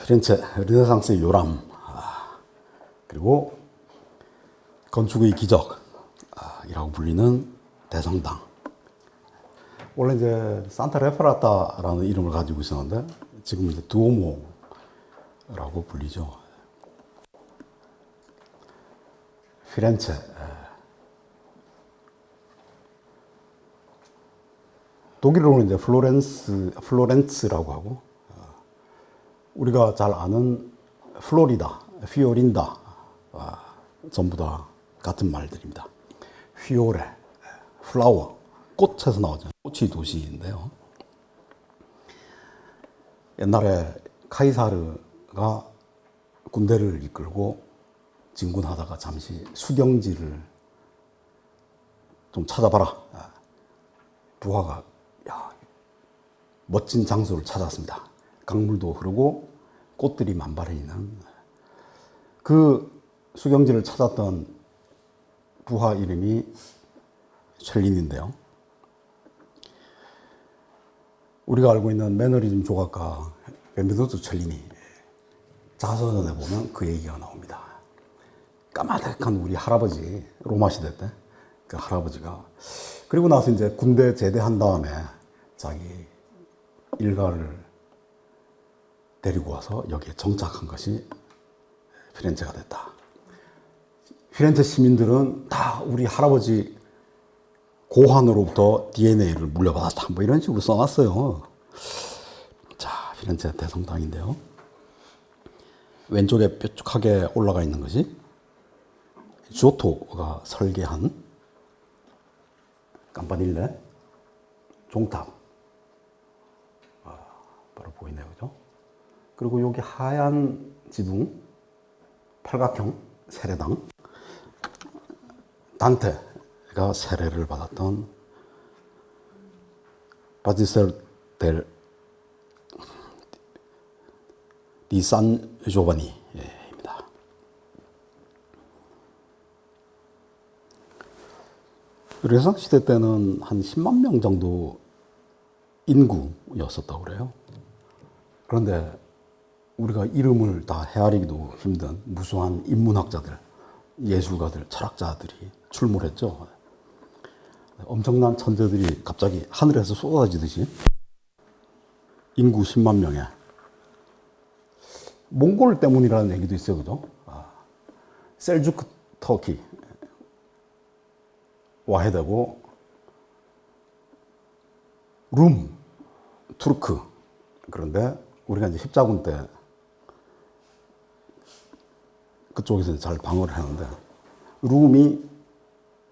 피렌체 르네상스의 요람, 그리고 건축의 기적이라고 불리는 대성당. 원래 이제 산타 레파라타라는 이름을 가지고 있었는데 지금 이제 두오모라고 불리죠. 피렌체. 독일어로는 이제 플로렌스라고 하고, 우리가 잘 아는 플로리다, 피오린다, 전부 다 같은 말들입니다. 휘오레, 플라워, 꽃에서 나오죠. 꽃이 도시인데요. 옛날에 카이사르가 군대를 이끌고 진군하다가 잠시 수경지를 좀 찾아봐라. 부하가 멋진 장소를 찾았습니다. 강물도 흐르고 꽃들이 만발해 있는 그 수경지를 찾았던 부하 이름이 첼린인데요. 우리가 알고 있는 매너리즘 조각가 벤베누토 첼리니 자서전에 보면 그 얘기가 나옵니다. 까마득한 우리 할아버지, 로마 시대 때 그 할아버지가, 그리고 나서 이제 군대 제대한 다음에 자기 일가를 데리고 와서 여기에 정착한 것이 피렌체가 됐다. 피렌체 시민들은 다 우리 할아버지 고환으로부터 DNA를 물려받았다. 뭐 이런 식으로 써놨어요. 자, 피렌체 대성당인데요. 왼쪽에 뾰족하게 올라가 있는 것이 지오토가 설계한 깜파닐레 종탑. 바로 보이네요. 그죠? 그리고 여기 하얀 지붕, 팔각형 세례당. 단테가 세례를 받았던 바티스텔 디 산 조바니입니다. 르네상스 시대 때는 한 10만 명 정도 인구였었다고 그래요. 그런데 우리가 이름을 다 헤아리기도 힘든 무수한 인문학자들, 예술가들, 철학자들이 출몰했죠. 엄청난 천재들이 갑자기 하늘에서 쏟아지듯이 인구 10만 명에 몽골 때문이라는 얘기도 있어요. 그죠? 셀주크 터키 와해되고 룸 투르크. 그런데 우리가 이제 십자군 때 그쪽에서 잘 방어를 했는데 룸이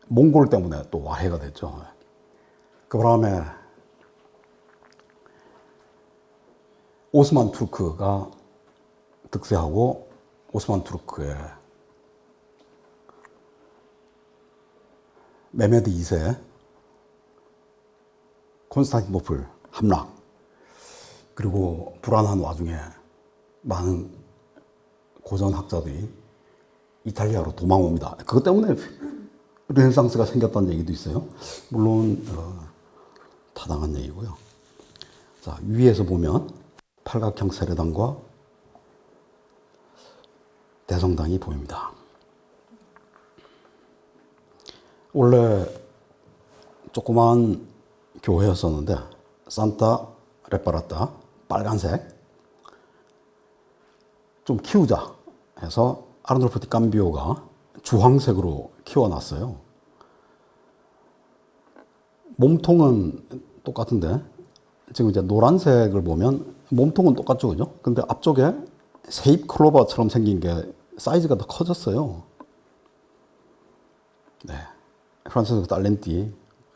몽골 때문에 또 와해가 됐죠. 그 바람에 오스만 투르크가 득세하고 오스만 투르크의 메메드 2세 콘스탄티노플 함락, 그리고 불안한 와중에 많은 고전학자들이 이탈리아로 도망옵니다. 그것 때문에 르네상스가 생겼다는 얘기도 있어요. 물론 타당한 얘기고요. 자, 위에서 보면 팔각형 세례당과 대성당이 보입니다. 원래 조그마한 교회였었는데 산타 레파라타, 빨간색, 좀 키우자 해서 아르놀포 디 캄비오가 주황색으로 키워놨어요. 몸통은 똑같은데 지금 이제 노란색을 보면 몸통은 똑같죠, 그죠? 근데 앞쪽에 세입 클로버처럼 생긴 게 사이즈가 더 커졌어요. 네, 프란체스코 달렌티의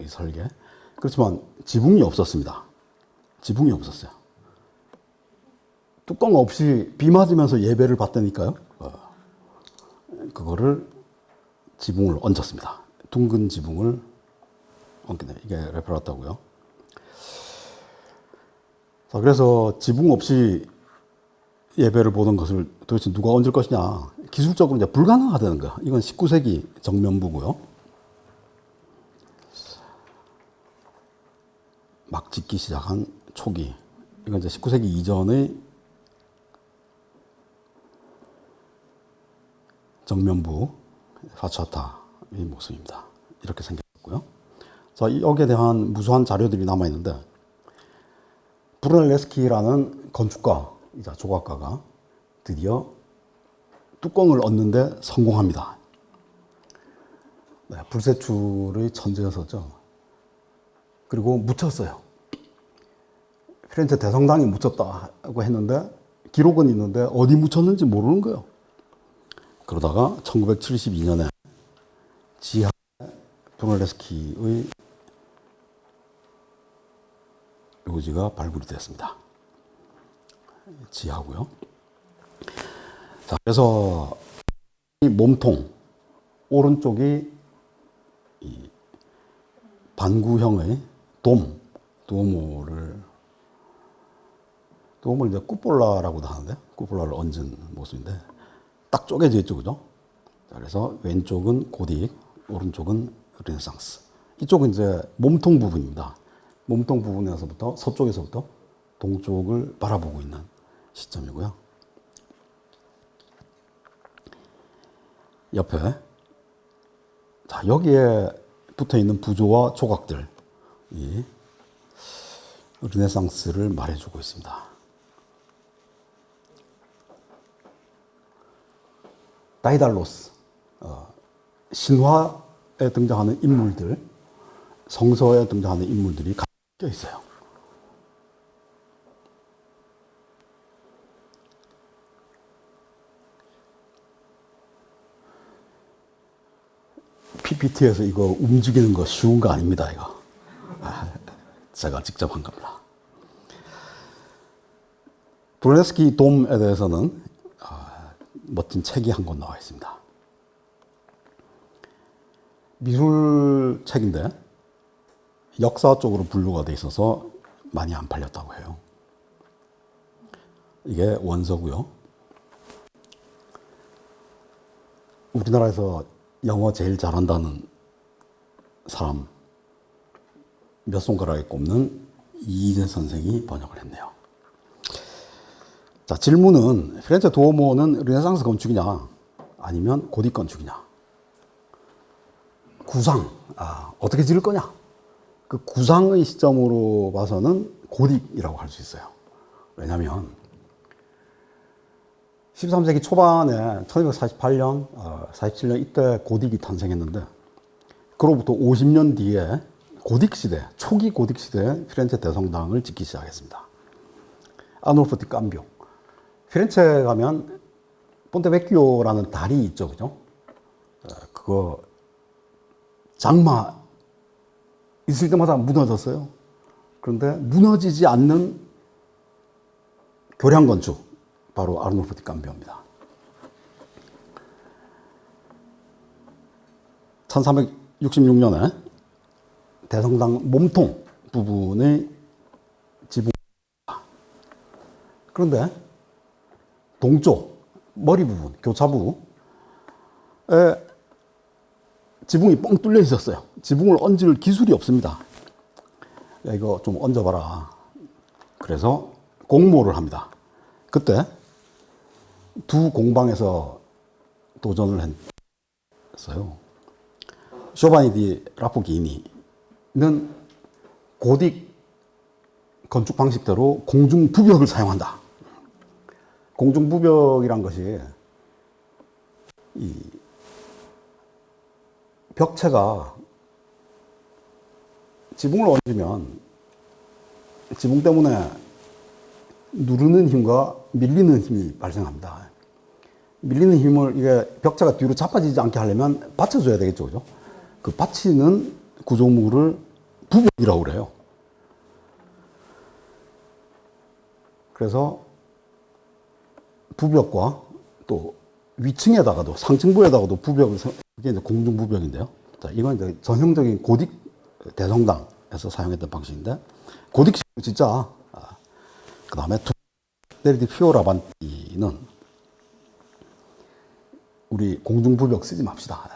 설계. 그렇지만 지붕이 없었습니다. 지붕이 없었어요. 뚜껑 없이 비 맞으면서 예배를 받다니까요. 그거를 지붕을 얹었습니다. 둥근 지붕을 얹게 이게 레파라타고요. 자, 그래서 지붕 없이 예배를 보는 것을 도대체 누가 얹을 것이냐. 기술적으로 이제 불가능하다는 거. 이건 19세기 정면부고요. 막 짓기 시작한 초기. 이건 이제 19세기 이전의 정면부 파차타의 모습입니다. 이렇게 생겼고요. 자, 여기에 대한 무수한 자료들이 남아있는데, 브루넬레스키라는 건축가이자 조각가가 드디어 뚜껑을 얻는데 성공합니다. 네, 불세출의 천재였었죠. 그리고 묻혔어요. 피렌체 대성당에 묻혔다고 했는데 기록은 있는데 어디 묻혔는지 모르는 거예요. 그러다가 1972년에 지하에 브루넬레스키의 묘지가 발굴이 됐습니다. 지하고요. 자, 그래서 이 몸통 오른쪽이 이 반구형의 두오모를 이제 꾸폴라라고도 하는데, 꾸폴라를 얹은 모습인데 딱 쪼개져 있죠, 그죠? 자, 그래서 왼쪽은 고딕, 오른쪽은 르네상스. 이쪽은 이제 몸통 부분입니다. 몸통 부분에서부터 서쪽에서부터 동쪽을 바라보고 있는 시점이고요. 옆에 자, 여기에 붙어 있는 부조와 조각들이 르네상스를 말해주고 있습니다. 다이달로스, 신화에 등장하는 인물들, 성서에 등장하는 인물들이 껴 있어요. PPT에서 이거 움직이는 거 쉬운 거 아닙니다, 이거. 제가 직접 한 겁니다. 브루넬레스키 돔에 대해서는 멋진 책이 한 권 나와 있습니다. 미술책인데 역사 쪽으로 분류가 돼 있어서 많이 안 팔렸다고 해요. 이게 원서고요. 우리나라에서 영어 제일 잘한다는 사람 몇 손가락에 꼽는 이희재 선생이 번역을 했네요. 자, 질문은 피렌체 두오모는 르네상스 건축이냐 아니면 고딕 건축이냐. 구상, 어떻게 지을 거냐. 그 구상의 시점으로 봐서는 고딕이라고 할 수 있어요. 왜냐하면 13세기 초반에 1248년, 47년 이때 고딕이 탄생했는데 그로부터 50년 뒤에 고딕 시대, 초기 고딕 시대에 피렌체 대성당을 짓기 시작했습니다. 아놀포 디 캄비오. 피렌체 가면 폰테베키오라는 다리 있죠, 그죠? 그거 장마 있을 때마다 무너졌어요. 그런데 무너지지 않는 교량 건축, 바로 아르놀포 디 캄비오입니다. 1366년에 대성당 몸통 부분의 지붕. 그런데 동쪽 머리 부분, 교차부에 지붕이 뻥 뚫려 있었어요. 지붕을 얹을 기술이 없습니다. 야, 이거 좀 얹어봐라. 그래서 공모를 합니다. 그때 두 공방에서 도전을 했어요. 쇼바니 디 라포기니는 고딕 건축 방식대로 공중부벽을 사용한다. 공중부벽이란 것이 이 벽체가 지붕을 얹으면 지붕 때문에 누르는 힘과 밀리는 힘이 발생합니다. 밀리는 힘을 이게 벽체가 뒤로 자빠지지 않게 하려면 받쳐줘야 되겠죠, 그죠? 그 받치는 구조물을 부벽이라고 그래요. 그래서 부벽과 또 위층에다가도 상층부에다가도 부벽을, 이게 이제 공중부벽인데요. 자, 이건 이제 전형적인 고딕 대성당에서 사용했던 방식인데, 고딕식으로 진짜, 그 다음에 데리디 피오라반티는 우리 공중부벽 쓰지 맙시다.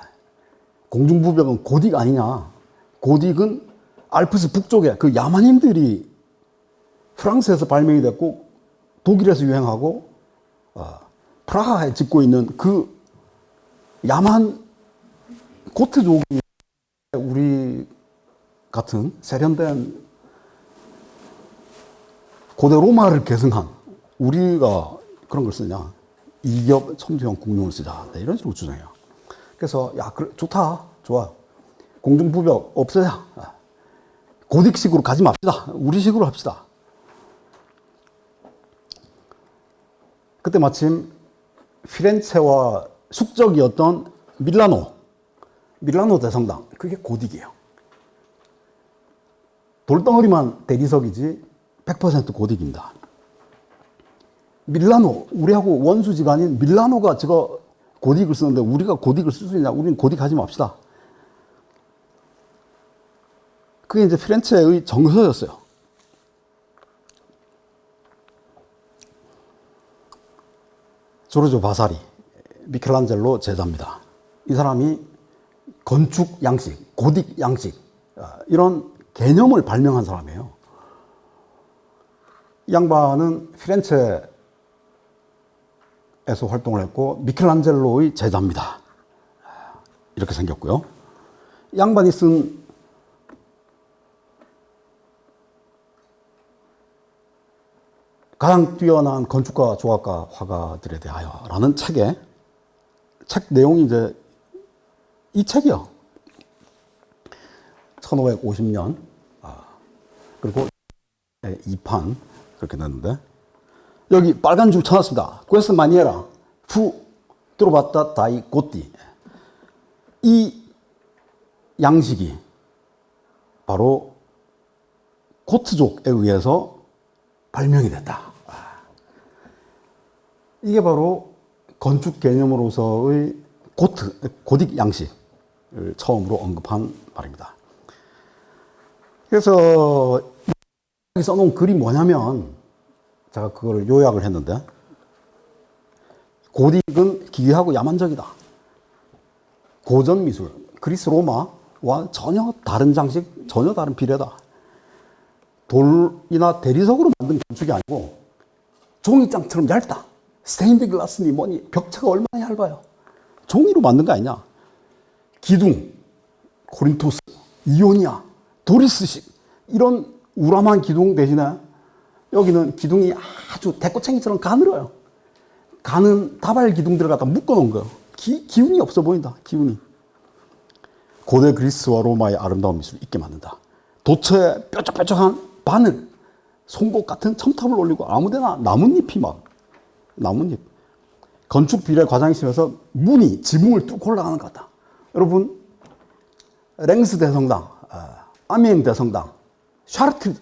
공중부벽은 고딕 아니냐. 고딕은 알프스 북쪽에 그 야만인들이 프랑스에서 발명이 됐고 독일에서 유행하고 프라하에 짓고 있는 그 야만 고트족이 우리 같은 세련된 고대 로마를 계승한 우리가 그런 걸 쓰냐. 이겹 첨지형 국룡을 쓰자. 네, 이런 식으로 주장해요. 그래서 야, 좋다. 좋아. 공중부벽 없애자. 고딕식으로 가지 맙시다. 우리식으로 합시다. 그때 마침 피렌체와 숙적이었던 밀라노 대성당, 그게 고딕이에요. 돌덩어리만 대리석이지 100% 고딕입니다. 밀라노, 우리하고 원수지간인 밀라노가 저거 고딕을 쓰는데 우리가 고딕을 쓸 수 있냐? 우리는 고딕 하지 맙시다. 그게 이제 피렌체의 정서였어요. 조르조 바사리, 미켈란젤로 제자입니다. 이 사람이 건축 양식, 고딕 양식, 이런 개념을 발명한 사람이에요. 이 양반은 피렌체에서 활동을 했고 미켈란젤로의 제자입니다. 이렇게 생겼고요. 이 양반이 쓴 가장 뛰어난 건축가, 조각가, 화가들에 대하여라는 책 내용이 이제 이 책이요. 1550년, 그리고 2판, 그렇게 됐는데, 여기 빨간 줄 쳐놨습니다. questo maniera fu trovata dai Gotti. 이 양식이 바로 고트족에 의해서 발명이 됐다. 이게 바로 건축 개념으로서의 고딕 양식을 처음으로 언급한 말입니다. 그래서 써놓은 글이 뭐냐면, 제가 그걸 요약을 했는데, 고딕은 기괴하고 야만적이다. 고전 미술, 그리스 로마와 전혀 다른 장식, 전혀 다른 비례다. 돌이나 대리석으로 만든 건축이 아니고 종이장처럼 얇다. 스테인드 글라스니 뭐니 벽체가 얼마나 얇아요. 종이로 만든 거 아니냐. 기둥, 코린토스, 이오니아, 도리스식 이런 우람한 기둥 대신에 여기는 기둥이 아주 대꼬챙이처럼 가늘어요. 가는 다발 기둥들을 갖다 묶어놓은 거예요. 기운이 없어 보인다. 기운이. 고대 그리스와 로마의 아름다운 미술을 잊게 만든다. 도처에 뾰족뾰족한 바늘, 송곳 같은 첨탑을 올리고 아무데나 나뭇잎이 막, 나뭇잎. 건축 비례 과장이 심해서 문이 지붕을 뚫고 올라가는 것 같다. 여러분, 랭스 대성당, 아미엥 대성당, 샤르트,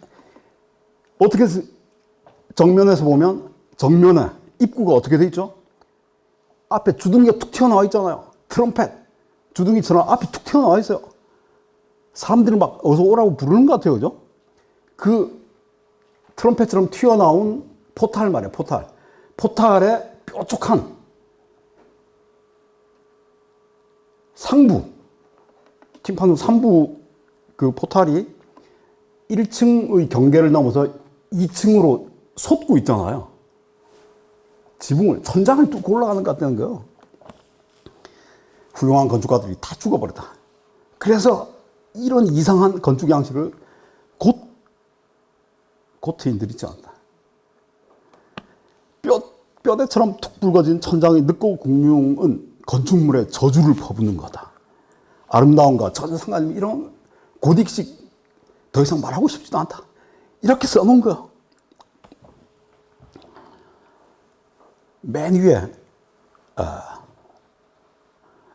어떻게 정면에서 보면 정면에 입구가 어떻게 돼 있죠? 앞에 주둥이가 툭 튀어나와 있잖아요. 트럼펫, 주둥이처럼 앞이 툭 튀어나와 있어요. 사람들이 막 어서 오라고 부르는 것 같아요. 그죠? 그 트럼펫처럼 튀어나온 포탈 말이에요. 포탈. 포탈에 뾰족한 상부, 팀판으로 3부 그 포탈이 1층의 경계를 넘어서 2층으로 솟고 있잖아요. 지붕을, 천장을 뚫고 올라가는 것 같다는 거예요. 훌륭한 건축가들이 다 죽어버렸다. 그래서 이런 이상한 건축 양식을 고트인들이 지었다. 뼈대처럼 툭 붉어진 천장의 늑고 공룡은 건축물에 저주를 퍼붓는 거다. 아름다움과 전혀 상관없는 이런 고딕식 더 이상 말하고 싶지도 않다. 이렇게 써놓은 거야. 맨 위에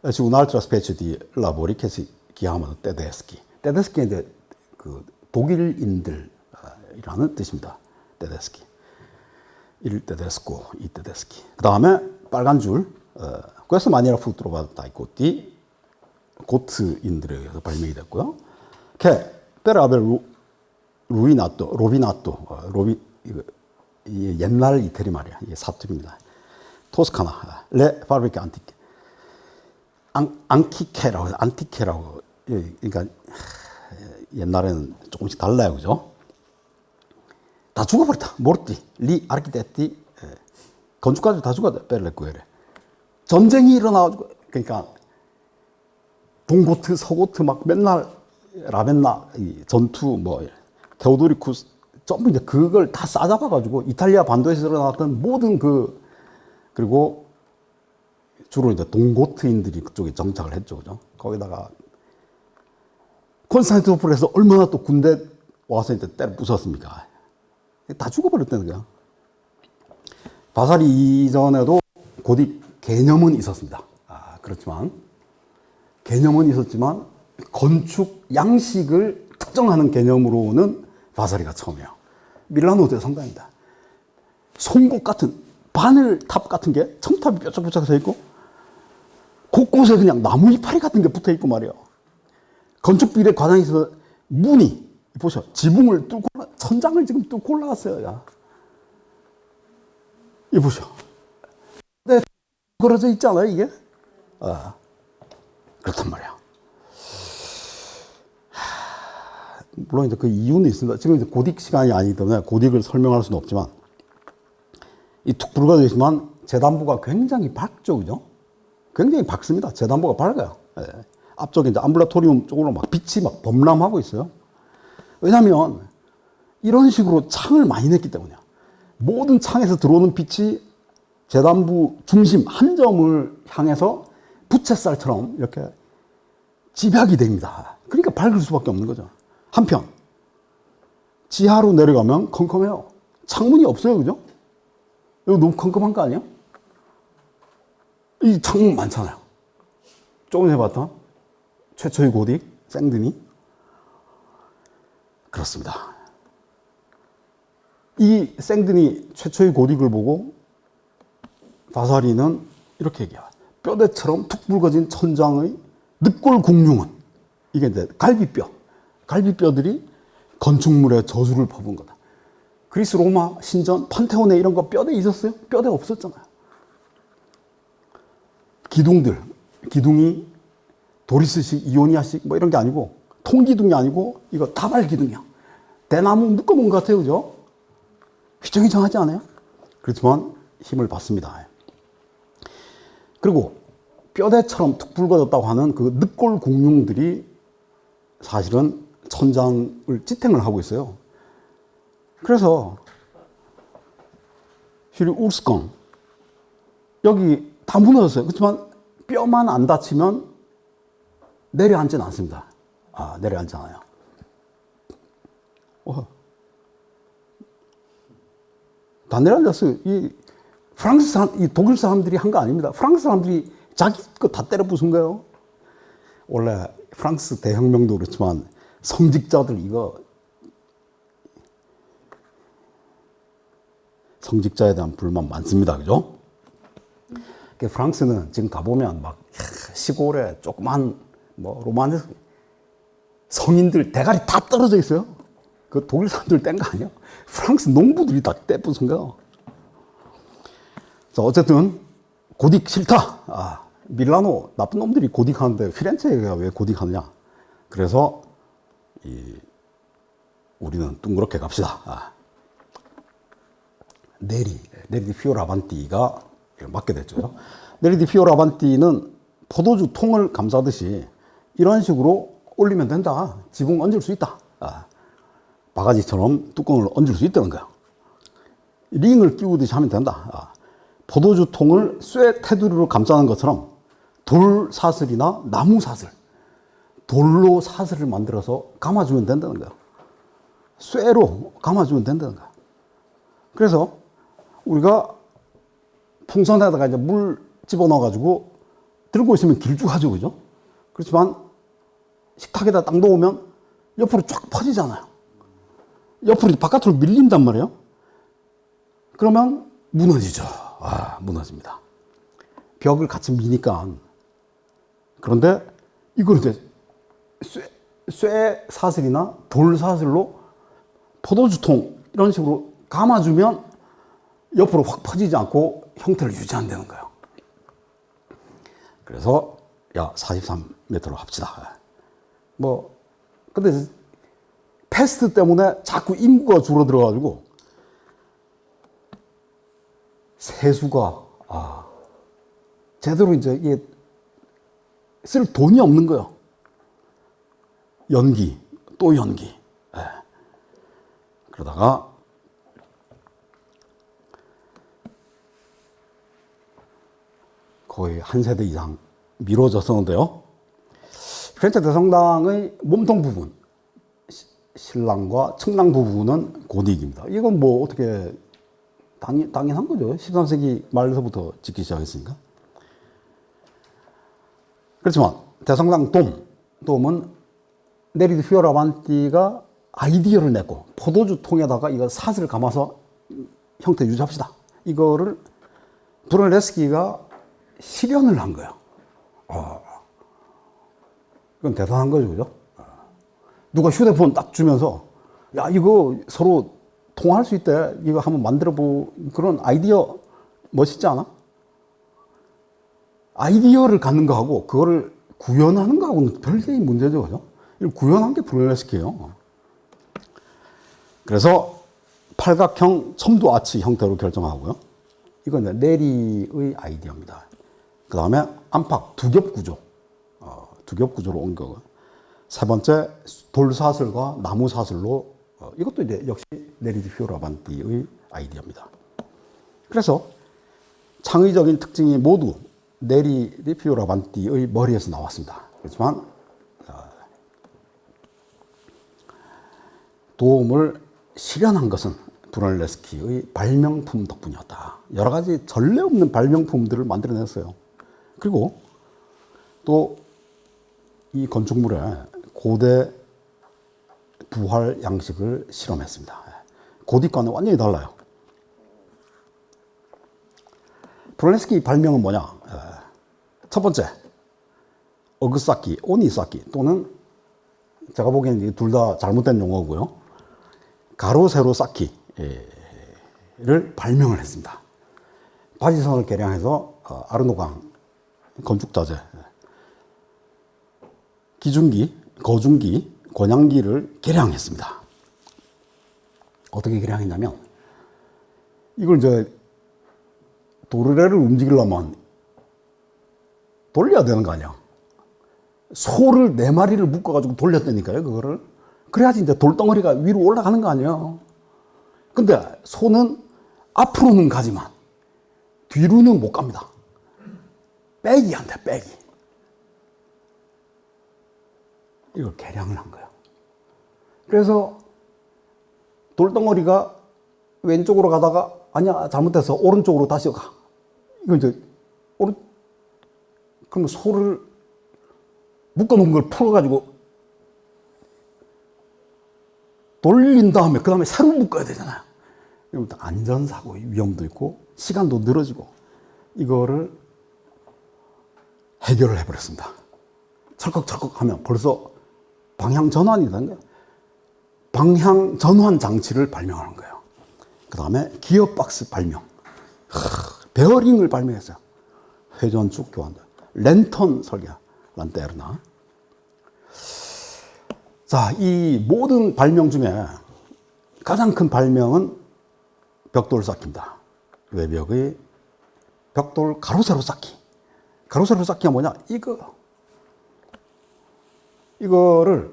un'altra specie di lavori che si chiamano tedeschi. 테데스키는 그 독일인들이라는 뜻입니다. 테데스키. 일 테데스코, 이 테데스키. 그 다음에 빨간 줄, questo maniera fu trovata dai Gotti, 고트인들에 의해서 발명이 됐고요. che per aver rovinato, 옛날 이태리 말이야. 이게 사투리입니다. 토스카나, le fabbriche antiche. 안티케라고. 그러니까 옛날에는 조금씩 달라요. 그죠? 다 죽어버렸다. 모르티, 리, 아르키테티, 건축가들 다 죽었다. 벨레 구에레. 전쟁이 일어나가지고, 그러니까 동고트, 서고트 막 맨날 라벤나, 이 전투, 뭐, 테오도리쿠스, 전부 이제 그걸 다 싸잡아가지고 이탈리아 반도에서 일어났던 모든 그리고 주로 이제 동고트인들이 그쪽에 정착을 했죠. 그죠? 거기다가 콘스탄티노플에서 얼마나 또 군대 와서 이제 때려 부쉈습니까? 다 죽어버렸다는 거야. 바사리 이전에도 고딕 개념은 있었습니다. 그렇지만, 개념은 있었지만, 건축 양식을 특정하는 개념으로는 바사리가 처음이에요. 밀라노 대성당입니다. 송곳 같은, 바늘탑 같은 게 첨탑이 뾰족뾰족 서 있고, 곳곳에 그냥 나무 이파리 같은 게 붙어 있고 말이에요. 건축 비례 과정에 있어서 문이, 보셔. 지붕을 뚫고, 천장을 지금 뚫고 올라왔어요. 야. 이 보셔. 네, 걸어져 있잖아요, 이게? 그렇단 말이야. 물론 이제 그 이유는 있습니다. 지금 이제 고딕 시간이 아니기 때문에 고딕을 설명할 수는 없지만, 이 툭 불거져 있지만 재단부가 굉장히 밝죠, 그죠? 굉장히 밝습니다. 재단부가 밝아요. 예. 앞쪽에 이제 암블라토리움 쪽으로 막 빛이 막 범람하고 있어요. 왜냐하면 이런 식으로 창을 많이 냈기 때문이야. 모든 창에서 들어오는 빛이 재단부 중심 한 점을 향해서 부채살처럼 이렇게 집약이 됩니다. 그러니까 밝을 수밖에 없는 거죠. 한편 지하로 내려가면 컴컴해요. 창문이 없어요, 그죠? 이거 너무 컴컴한 거 아니야? 이 창문 많잖아요. 조금 전에 봤던 최초의 고딕 생드니. 그렇습니다. 이 생드니 최초의 고딕을 보고 바사리는 이렇게 얘기해요. 뼈대처럼 툭 붉어진 천장의 늑골 궁룡은, 이게 이제 갈비뼈들이 건축물의 저주를 퍼부은 거다. 그리스 로마 신전 판테온에 이런 거 뼈대 있었어요? 뼈대 없었잖아요. 기둥이 도리스식, 이오니아식 뭐 이런 게 아니고, 통기둥이 아니고 이거 다발기둥이야. 대나무 묶어본 것 같아요, 그죠? 휘청휘청하지 않아요? 그렇지만 힘을 받습니다. 그리고 뼈대처럼 툭 붉어졌다고 하는 그 늑골 공룡들이 사실은 천장을 지탱을 하고 있어요. 그래서 슈리 울스건 여기 다 무너졌어요. 그렇지만 뼈만 안 다치면 내려앉지는 않습니다. 내려앉지 않아요. 다 내려앉았어요. 이 독일 사람들이 한 거 아닙니다. 프랑스 사람들이 자기 거 다 때려 부순 거예요. 원래 프랑스 대혁명도 그렇지만 성직자들 성직자에 대한 불만 많습니다. 그죠? 프랑스는 지금 가보면 막 시골에 조그만 로마네스 성인들 대가리 다 떨어져 있어요. 그 독일 사람들 뗀 거 아니야? 프랑스 농부들이 다 떼부순 거야. 자, 어쨌든 고딕 싫다. 밀라노 나쁜 놈들이 고딕 하는데 피렌체가 왜 고딕 하느냐? 그래서 우리는 둥그렇게 갑시다. 네리 디 피오라반티가 맡게 됐죠. 네리 디 피오라반티는 포도주 통을 감싸듯이 이런 식으로 올리면 된다. 지붕 얹을 수 있다. 바가지처럼 뚜껑을 얹을 수 있다는 거야. 링을 끼우듯이 하면 된다. 포도주 통을 쇠 테두리로 감싸는 것처럼 돌 사슬이나 나무 사슬, 돌로 사슬을 만들어서 감아주면 된다는 거야. 쇠로 감아주면 된다는 거야. 그래서 우리가 풍선에다가 이제 물 집어넣어가지고 들고 있으면 길쭉하죠, 그죠? 그렇지만 식탁에다 딱 놓으면 옆으로 쫙 퍼지잖아요. 옆으로 바깥으로 밀린단 말이에요. 그러면 무너지죠. 무너집니다. 벽을 같이 미니까. 그런데 이걸 이제 쇠 사슬이나 돌 사슬로 포도주통 이런 식으로 감아주면 옆으로 확 퍼지지 않고 형태를 유지한다는 거예요. 그래서 43m로 합시다. 근데 패스트 때문에 자꾸 인구가 줄어들어가지고 세수가 제대로 이제 이게 쓸 돈이 없는 거예요. 연기, 또 연기. 예. 그러다가 거의 한 세대 이상 미뤄졌었는데요. 프렌체 대성당의 몸통 부분, 신랑과 측랑 부분은 고딕입니다. 이건 뭐 어떻게 당연한 거죠. 13세기 말서부터 짓기 시작했으니까. 그렇지만 대성당 돔은 네리드 피오라반티가 아이디어를 냈고 포도주 통에다가 이거 삿을 감아서 형태 유지합시다. 이거를 브루넬레스키가 실현을 한 거예요. 이건 대단한 거죠, 그죠? 누가 휴대폰 딱 주면서 야 이거 서로 통화할 수 있대. 이거 한번 만들어보 그런 아이디어 멋있지 않아? 아이디어를 갖는 거하고 그거를 구현하는 거하고는 별개의 문제죠, 그죠? 이걸 구현한 게 브루넬레스키예요. 그래서 팔각형 첨두 아치 형태로 결정하고요. 이건 네리의 아이디어입니다. 그 다음에 안팎 두겹 구조, 두겹 구조로 옮겨. 세 번째 돌사슬과 나무 사슬로 이것도 이제 역시 네리드 피오라반티의 아이디어입니다. 그래서 창의적인 특징이 모두 네리드 피오라반티의 머리에서 나왔습니다. 그렇지만 도움을 실현한 것은 브루넬레스키의 발명품 덕분이었다. 여러 가지 전례 없는 발명품들을 만들어냈어요. 그리고 또 이 건축물에 고대 부활 양식을 실험했습니다. 고딕과는 완전히 달라요. 브루넬레스키 발명은 뭐냐? 첫 번째, 어그쌓기, 오니쌓기 또는 제가 보기에는 둘 다 잘못된 용어고요. 가로, 세로 쌓기를 발명을 했습니다. 바지선을 개량해서 아르노강 건축자재, 기중기, 거중기, 권양기를 개량했습니다. 어떻게 개량했냐면 이걸 이제 도르래를 움직이려면 돌려야 되는 거 아니야. 소를 4마리를 묶어가지고 돌렸다니까요, 그거를. 그래야지 이제 돌덩어리가 위로 올라가는 거 아니에요. 근데 소는 앞으로는 가지만 뒤로는 못 갑니다. 빼기 안 돼, 빼기. 이걸 개량을 한 거예요. 그래서 돌덩어리가 왼쪽으로 가다가 아니야, 잘못해서 오른쪽으로 다시 가. 이거 이제 그럼 소를 묶어놓은 걸 풀어가지고 돌린 다음에 그 다음에 새로 묶어야 되잖아요. 이러면 안전사고의 위험도 있고 시간도 늘어지고 이거를 해결을 해버렸습니다. 철컥철컥 하면 벌써 방향 전환이라는 거예요. 방향 전환 장치를 발명하는 거예요. 그 다음에 기어박스 발명. 베어링을 발명했어요. 회전축 교환도. 랜턴 설계. 란테르나. 자, 이 모든 발명 중에 가장 큰 발명은 벽돌 쌓기입니다. 외벽의 벽돌 가로세로 쌓기. 가로세로 쌓기가 뭐냐? 이거를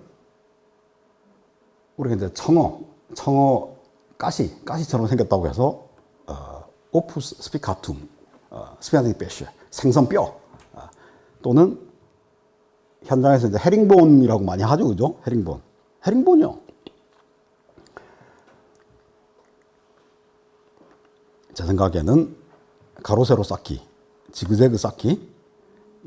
우리가 이제 청어 가시처럼 생겼다고 해서 오푸스 스피카툼, 스피아틱 배쉬, 생선뼈 또는 현장에서 이제 헤링본이라고 많이 하죠, 그죠? 헤링본이요. 제 생각에는 가로세로 쌓기, 지그재그 쌓기,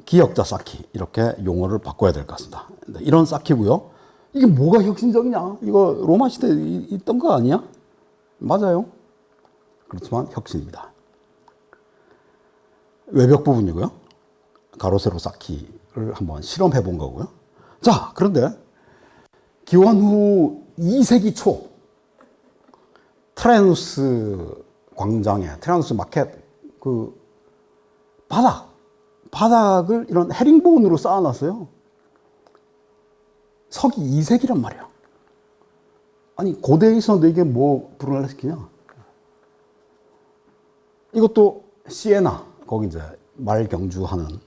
기역자 쌓기 이렇게 용어를 바꿔야 될 것 같습니다. 이런 쌓기고요. 이게 뭐가 혁신적이냐? 이거 로마 시대에 있던 거 아니야? 맞아요. 그렇지만 혁신입니다. 외벽 부분이고요. 가로세로 쌓기를 한번 실험해 본 거고요. 자, 그런데 기원 후 2세기 초 트라이누스 광장에 트라이누스 마켓 그 바닥을 이런 헤링본으로 쌓아놨어요. 서기 2세기란 말이야. 아니 고대에 있었는데 이게 뭐 브루넬레스키냐? 이것도 시에나 거기 이제 말 경주하는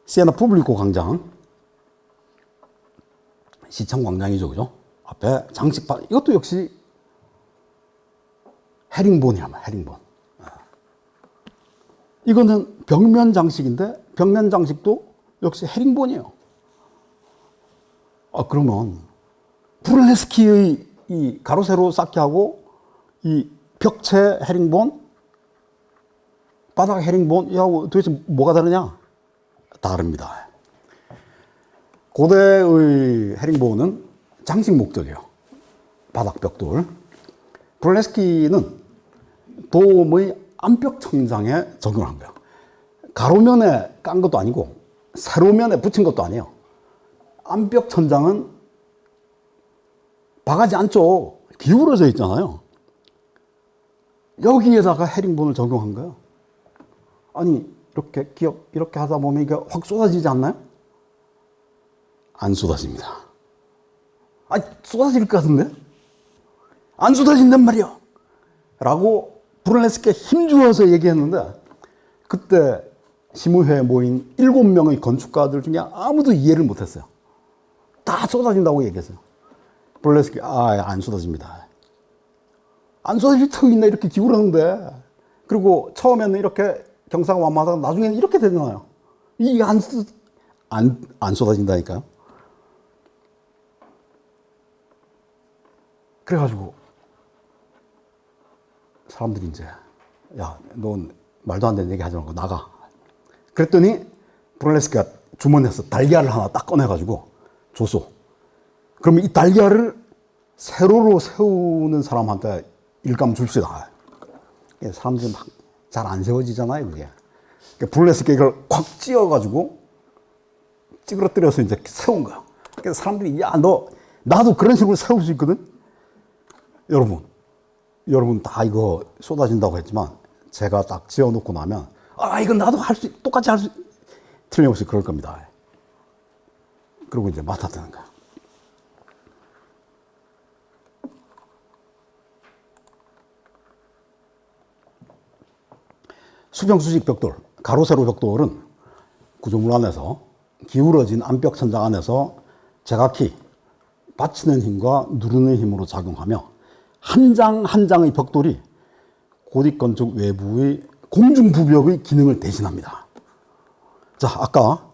시에나 푸블리코 광장 시청 광장이죠, 그죠? 앞에 장식판, 이것도 역시 헤링본이라면 헤링본. 이거는 벽면 장식인데 벽면 장식도 역시 헤링본이에요. 그러면 브룰레스키의 이 가로세로 쌓기하고 이 벽체 헤링본, 바닥 헤링본 이하고 도대체 뭐가 다르냐? 다릅니다. 고대의 헤링본은 장식 목적이에요. 바닥 벽돌. 브룰레스키는 돔의 암벽 천장에 적용한 거예요. 가로면에 깐 것도 아니고 세로면에 붙인 것도 아니에요. 암벽 천장은 바가지 안쪽 기울어져 있잖아요. 여기에다가 헤링본을 적용한 거예요. 아니 이렇게 하다 보면 이게 확 쏟아지지 않나요? 안 쏟아집니다. 쏟아질 것 같은데? 안 쏟아진단 말이야. 라고 브룰레스키가 힘주어서 얘기했는데 그때 시무회에 모인 7명의 건축가들 중에 아무도 이해를 못했어요. 다 쏟아진다고 얘기했어요. 브룰레스키 안 쏟아집니다. 안 쏟아질 턱이 있나 이렇게 기울었는데 그리고 처음에는 이렇게 경사가 완만하다가 나중에는 이렇게 되잖아요. 이게 안 쏟아진다니까요. 그래가지고 사람들이 이제 넌 말도 안 되는 얘기 하지 말고 나가. 그랬더니 브룰레스키가 주머니에서 달걀을 하나 딱 꺼내가지고 줬어. 그러면 이 달걀을 세로로 세우는 사람한테 일감 줍시다. 사람들이 막 잘 안 세워지잖아요, 그게. 그러니까 브룰레스키가 이걸 콱 찧어가지고 찌그러뜨려서 이제 세운 거야. 그래서 사람들이 나도 그런 식으로 세울 수 있거든? 여러분 다 이거 쏟아진다고 했지만 제가 딱 지어놓고 나면 이건 나도 똑같이 할 수 틀림없이 그럴 겁니다. 그리고 이제 맡아드는 거야. 수평수직 벽돌, 가로세로 벽돌은 구조물 안에서 기울어진 암벽 천장 안에서 제각기 받치는 힘과 누르는 힘으로 작용하며 한 장 한 장의 벽돌이 고딕 건축 외부의 공중부벽의 기능을 대신합니다. 자, 아까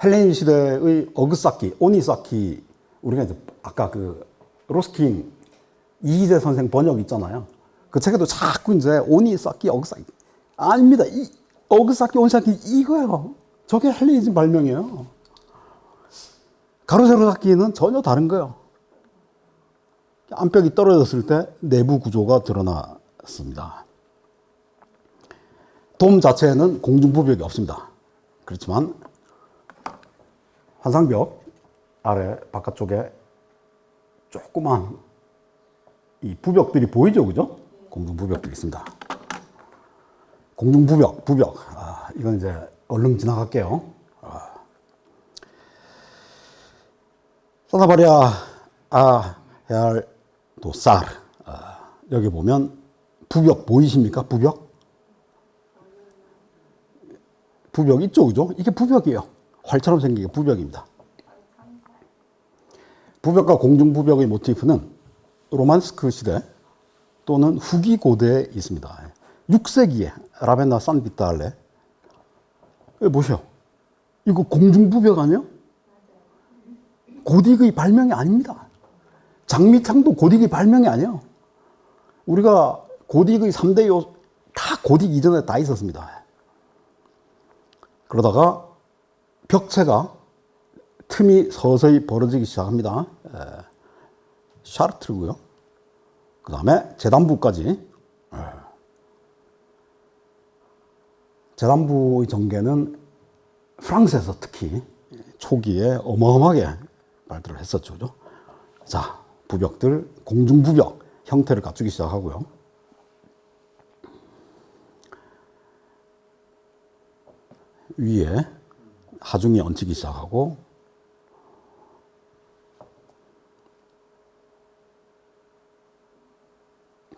헬레니 시대의 어그쌓기, 오니쌓기, 우리가 이제 아까 그 로스킨 이희재 선생 번역 있잖아요. 그 책에도 자꾸 이제 오니쌓기, 어그쌓기. 아닙니다. 이 어그쌓기, 오니쌓기 이거예요. 저게 헬레니즘 발명이에요. 가로세로 쌓기는 전혀 다른 거예요. 암벽이 떨어졌을 때 내부 구조가 드러났습니다. 돔 자체에는 공중부벽이 없습니다. 그렇지만 환상벽 아래 바깥쪽에 조그만 이 부벽들이 보이죠, 그죠? 공중부벽들이 있습니다. 공중부벽, 이건 이제 얼른 지나갈게요. 사다바리아 헤알 도사르. 여기 보면 부벽 보이십니까? 부벽 있죠, 그죠? 이게 부벽이에요. 활처럼 생긴 게 부벽입니다. 부벽과 공중부벽의 모티프는 로만스크 시대 또는 후기 고대에 있습니다. 6세기에 라벤나 산비탈레. 보셔. 이거 공중부벽 아니에요? 고딕의 발명이 아닙니다. 장미창도 고딕의 발명이 아니에요. 우리가 고딕의 3대 요소 다 고딕 이전에 다 있었습니다. 그러다가 벽체가 틈이 서서히 벌어지기 시작합니다. 샤르트르고요. 그 다음에 재단부까지. 재단부의 전개는 프랑스에서 특히 초기에 어마어마하게 발달을 했었죠. 그죠? 자, 부벽들, 공중부벽 형태를 갖추기 시작하고요. 위에 하중이 얹히기 시작하고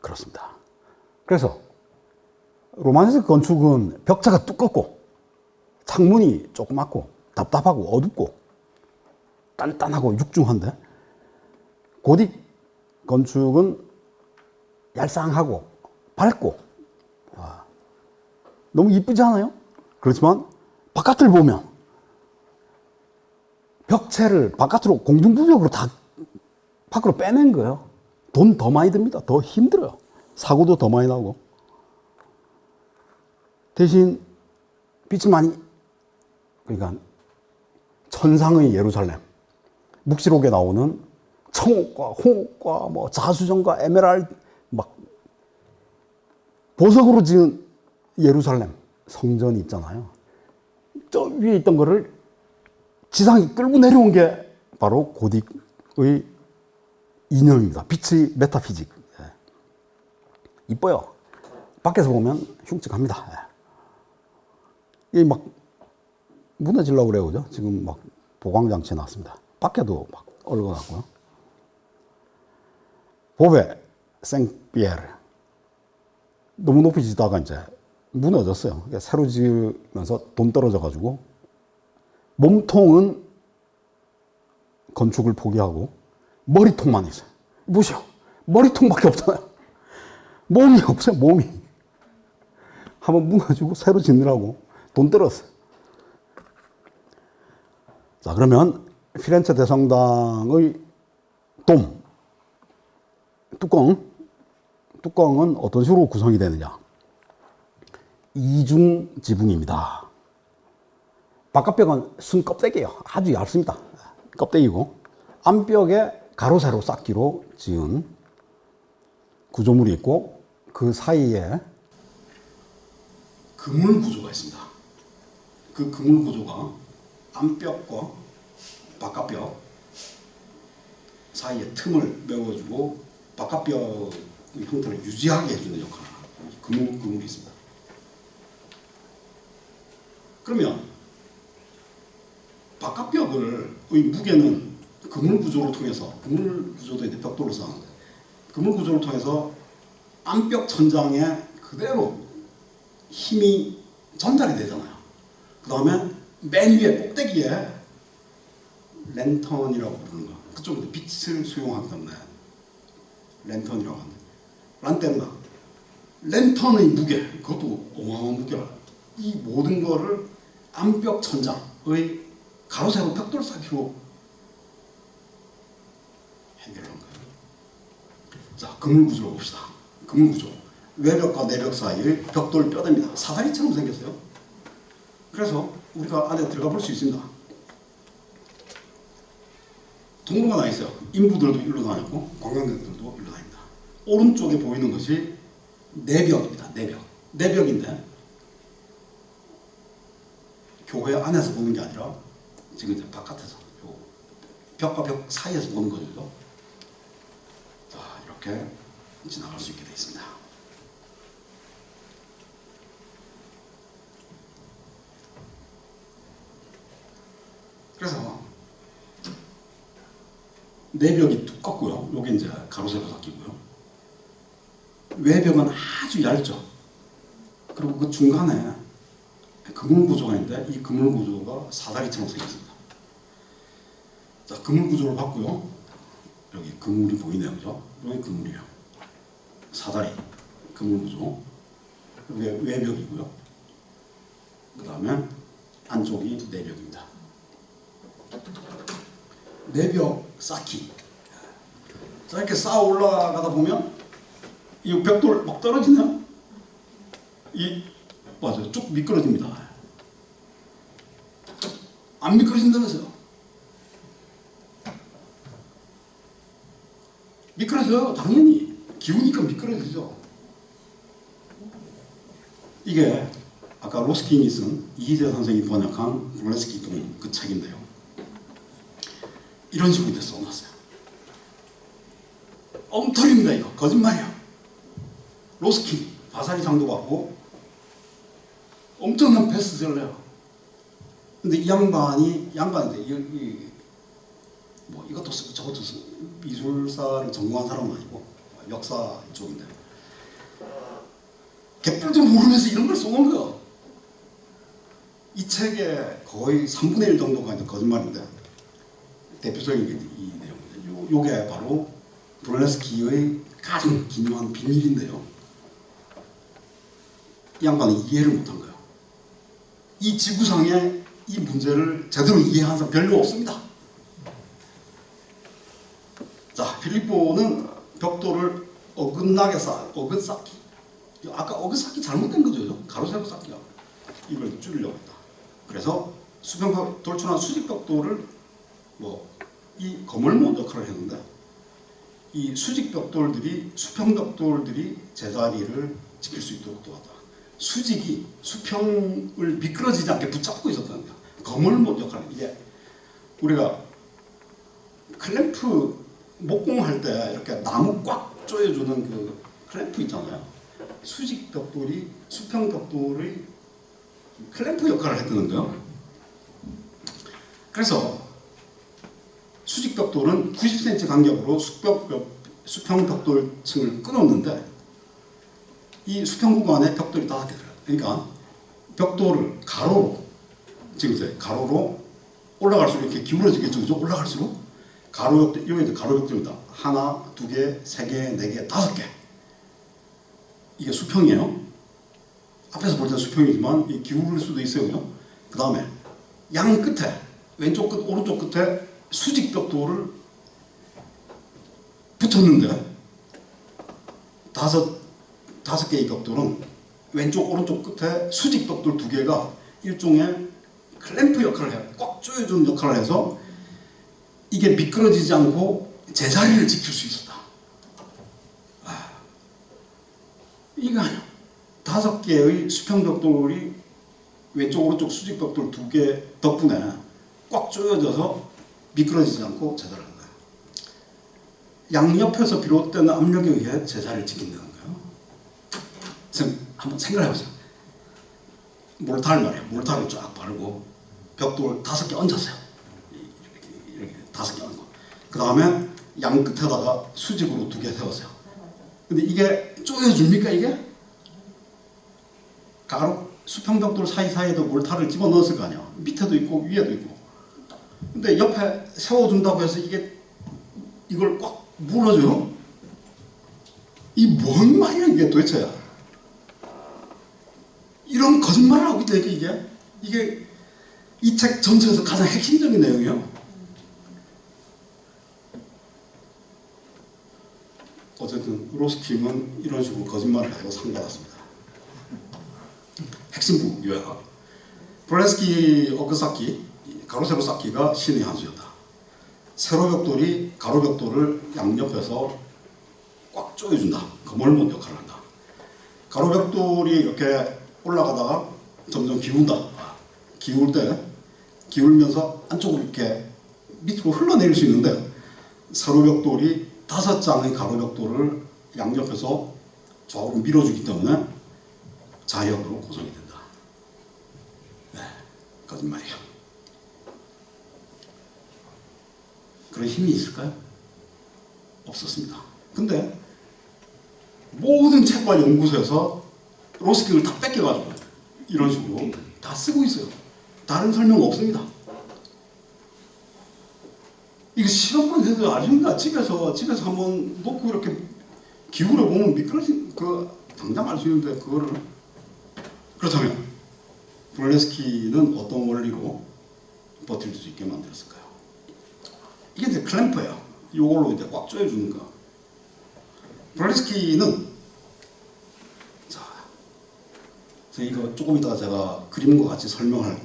그렇습니다. 그래서 로마네스크 건축은 벽체가 두껍고 창문이 조그맣고 답답하고 어둡고 단단하고 육중한데, 고딕 건축은 얄쌍하고 밝고 너무 이쁘지 않아요? 그렇지만 바깥을 보면 벽체를 바깥으로 공중부벽으로 다 밖으로 빼낸 거예요. 돈 더 많이 듭니다. 더 힘들어요. 사고도 더 많이 나고. 대신 빛이 많이, 그러니까 천상의 예루살렘, 묵시록에 나오는 청옥과 홍옥과 뭐 자수정과 에메랄드 막 보석으로 지은 예루살렘 성전이 있잖아요. 저 위에 있던 거를 지상에 끌고 내려온 게 바로 고딕의 이념입니다. 빛의 메타피직. 이뻐요. 밖에서 보면 흉측합니다. 이게 막 무너지려고 그래요. 그죠? 지금 막 보강장치 나왔습니다. 밖에도 막 얽어놨고요. 보베 생피에르. 너무 높이 지다가 이제 무너졌어요. 새로 지으면서 돈 떨어져가지고 몸통은 건축을 포기하고 머리통만 있어요. 보시오. 머리통밖에 없잖아요. 몸이 없어요. 몸이. 한번 무너지고 새로 짓느라고 돈 떨었어요. 자, 그러면 피렌체 대성당의 돔, 뚜껑은 어떤 식으로 구성이 되느냐? 이중 지붕입니다. 바깥벽은 순 껍데기예요. 아주 얇습니다. 껍데기고 안벽에 가로 세로 쌓기로 지은 구조물이 있고 그 사이에 그물 구조가 있습니다. 그 그물 구조가 안벽과 바깥벽 사이에 틈을 메워주고 바깥벽의 형태를 유지하게 해주는 역할을 하는 그물이 있습니다. 그러면 바깥벽의 무게는 그물 구조를 통해서, 그물 구조도 이제 벽돌로 쌓는데 그물 구조를 통해서 안벽 천장에 그대로 힘이 전달이 되잖아요. 그 다음에 맨 위에 꼭대기에 랜턴이라고 부르는 거, 그쪽은 빛을 수용하기 때문에 랜턴이라고 하는데, 란테나, 랜턴의 무게, 그것도 어마어마한 무게라. 이 모든 거를 안벽 천장의 가로 세로 벽돌 쌓기로 해결한 거예요. 자, 그물 구조를 봅시다. 그물 구조. 외벽과 내벽 사이의 벽돌 뼈대입니다. 사다리처럼 생겼어요. 그래서 우리가 안에 들어가 볼 수 있습니다. 통로가 나 있어요. 인부들도 일로 다녔고 관광객들도 일로 다닙니다. 오른쪽에 보이는 것이 내벽입니다. 내벽인데 교회 안에서 보는 게 아니라 지금 이제 바깥에서 벽과 벽 사이에서 보는 거죠. 자, 이렇게 지나갈 수 있게 되어 있습니다. 그래서 내벽이 두껍고요. 여기 이제 가로세로 섞이고요. 외벽은 아주 얇죠. 그리고 그 중간에 그물 구조가 있는데 이 그물 구조가 사다리처럼 생겼습니다. 자, 그물 구조를 봤고요. 여기 그물이 보이네요. 그죠? 여기 그물이에요. 사다리, 그물 구조. 여기 외벽이고요. 그 다음에 안쪽이 내벽입니다. 내벽 쌓기. 자, 이렇게 쌓아 올라가다 보면 이 벽돌 막 떨어지네요. 맞아요. 쭉 미끄러집니다. 안 미끄러진다면서요? 미끄러져요. 당연히. 기우니까 미끄러지죠. 이게 아까 로스킹이 쓴 이희재 선생이 번역한 블레스키 동 그 책인데요. 이런 식으로 이제 써놨어요. 엉터리입니다. 이거 거짓말이야. 로스킹 바사리상도 받고 엄청난 베스트셀러예요. 근데 이 양반인데 뭐 이것도 쓰고 저것도 쓰고 미술사를 전공한 사람은 아니고 역사 쪽인데 개뿔도 모르면서 이런 걸 써놓은 거야. 이 책의 거의 3분의 1 정도가 이제 거짓말인데 대표적인 게 이 내용입니다. 요게 바로 브롤레스키의 가장 기묘한 비밀인데요. 이 양반은 이해를 못한 거예요. 이 지구상에 이 문제를 제대로 이해하는 사람 별로 없습니다. 자, 필리포는 벽돌을 어긋나게 어긋쌓기. 아까 어긋쌓기 잘못된 거죠. 가로 세로 쌓기가. 이걸 줄이려고 했다. 그래서 돌출한 수직 벽돌을 이 거물못 역할을 했는데, 이 수직 벽돌들이 수평 벽돌들이 제자리를 지킬 수 있도록 도왔다. 수직이 수평을 미끄러지지 않게 붙잡고 있었다는 거야. 거물못 역할. 이게 우리가 클램프 목공할 때 이렇게 나무 꽉 조여주는 그 클램프 있잖아요. 수직 벽돌이 수평 벽돌의 클램프 역할을 했다는 거예요. 그래서 수직 벽돌은 90cm 간격으로 수평 벽돌층을 끊었는데, 이 수평 구간에 벽돌이 5개 들어요. 그러니까 벽돌을 가로로, 지금 이제 가로로 올라갈수록 이렇게 기울어지겠죠. 그죠? 올라갈수록 여기 가로 벽돌입니다. 하나, 2개, 3개, 4개, 5개. 이게 수평이에요. 앞에서 볼 때는 수평이지만 이 기울을 수도 있어요. 그죠? 그 다음에 양 끝에, 왼쪽 끝, 오른쪽 끝에 수직 벽돌을 붙였는데, 다섯 개의 벽돌은 왼쪽 오른쪽 끝에 수직 벽돌 2개가 일종의 클램프 역할을 해요. 꽉 조여주는 역할을 해서 이게 미끄러지지 않고 제자리를 지킬 수 있었다. 이거 아니야. 5개의 수평 벽돌이 왼쪽 오른쪽 수직 벽돌 2개 덕분에 꽉 조여져서 미끄러지지 않고 제자리를 한다. 양옆에서 비롯되는 압력에 의해 제자리를 지킨다는 거예요. 지금 한번 생각해보세요. 몰타를 말이에요. 몰타를 쫙 바르고 벽돌 5개 얹었어요. 이렇게 5개 얹고, 그 다음에 양 끝에다가 수직으로 2개 세웠어요. 근데 이게 조여줍니까? 이게? 수평 벽돌 사이사이에도 몰타를 집어넣었을 거 아니야. 밑에도 있고 위에도 있고. 근데 옆에 세워준다고 해서 이걸 꽉 물어줘요? 이 뭔 말이야 이게 도대체? 이런 거짓말을 하고 있다 이게 이 책 전체에서 가장 핵심적인 내용이에요. 어쨌든 로스킴은 이런 식으로 거짓말을 하고 상받았습니다. 핵심 요약. 브롤레스키 어그쌓기, 가로 세로 쌓기가 신의 한 수였다. 세로 벽돌이 가로 벽돌을 양옆에서 꽉 조여준다. 거물못 역할을 한다. 가로 벽돌이 이렇게 올라가다가 점점 기운다. 기울 때 기울면서 안쪽으로 이렇게 밑으로 흘러내릴 수 있는데, 세로 벽돌이 5장의 가로 벽돌을 양옆에서 좌우로 밀어주기 때문에 자력으로 고정이 된다. 네, 거짓말이야. 그런 힘이 있을까요? 없었습니다. 근데 모든 책과 연구소에서 로스킹을 다 뺏겨가지고 이런 식으로 다 쓰고 있어요. 다른 설명 없습니다. 이거 실험만 해도 아십니까? 집에서 한번 놓고 이렇게 기울여 보면 미끄러진 당장 알 수 있는데, 그거를. 그렇다면 브롤레스키는 어떤 원리로 버틸 수 있게 만들었을까요? 이게 이제 클램프예요. 이걸로 이제 꽉 조여주는 거. 브롤레스키는, 자, 이거 조금 이따가 제가 그림과 같이 설명할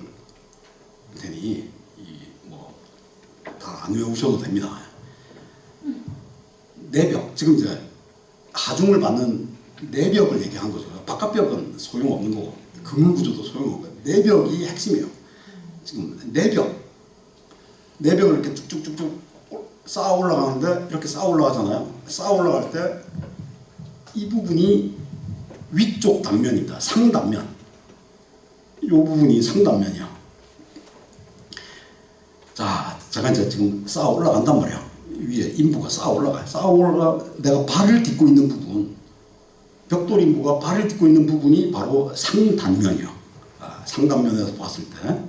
테니 다 안 외우셔도 됩니다. 내벽, 지금 이제 하중을 받는 내벽을 얘기한 거죠. 바깥벽은 소용없는 거고 그물 구조도 소용없는 거예요. 내벽이 핵심이에요. 지금 내벽을 이렇게 쭉쭉쭉쭉 쌓아 올라가는데, 이렇게 쌓아 올라가잖아요. 쌓아 올라갈 때 이 부분이 위쪽 단면입니다. 상단면. 이 부분이 상단면이야. 자, 제가 이제 지금 쌓아 올라간단 말이야. 위에 인부가 쌓아 올라가. 내가 발을 딛고 있는 부분, 벽돌 인부가 발을 딛고 있는 부분이 바로 상단면이요. 상단면에서 봤을 때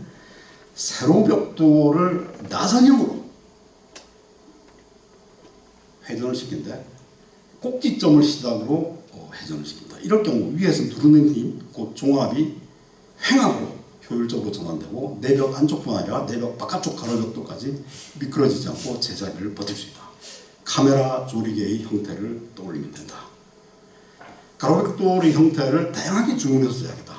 세로 벽돌을 나선형으로 회전을 시키는데 꼭지점을 시작으로 회전을 시킵니다. 이럴 경우 위에서 누르는 힘, 곧 종합이 횡압으로 효율적으로 전환되고 내벽 안쪽뿐 아니라 내벽 바깥쪽 가로벽도까지 미끄러지지 않고 제자리를 버틸 수 있다. 카메라 조리개의 형태를 떠올리면 된다. 가로벽돌의 형태를 다양하게 주문해서 써야겠다.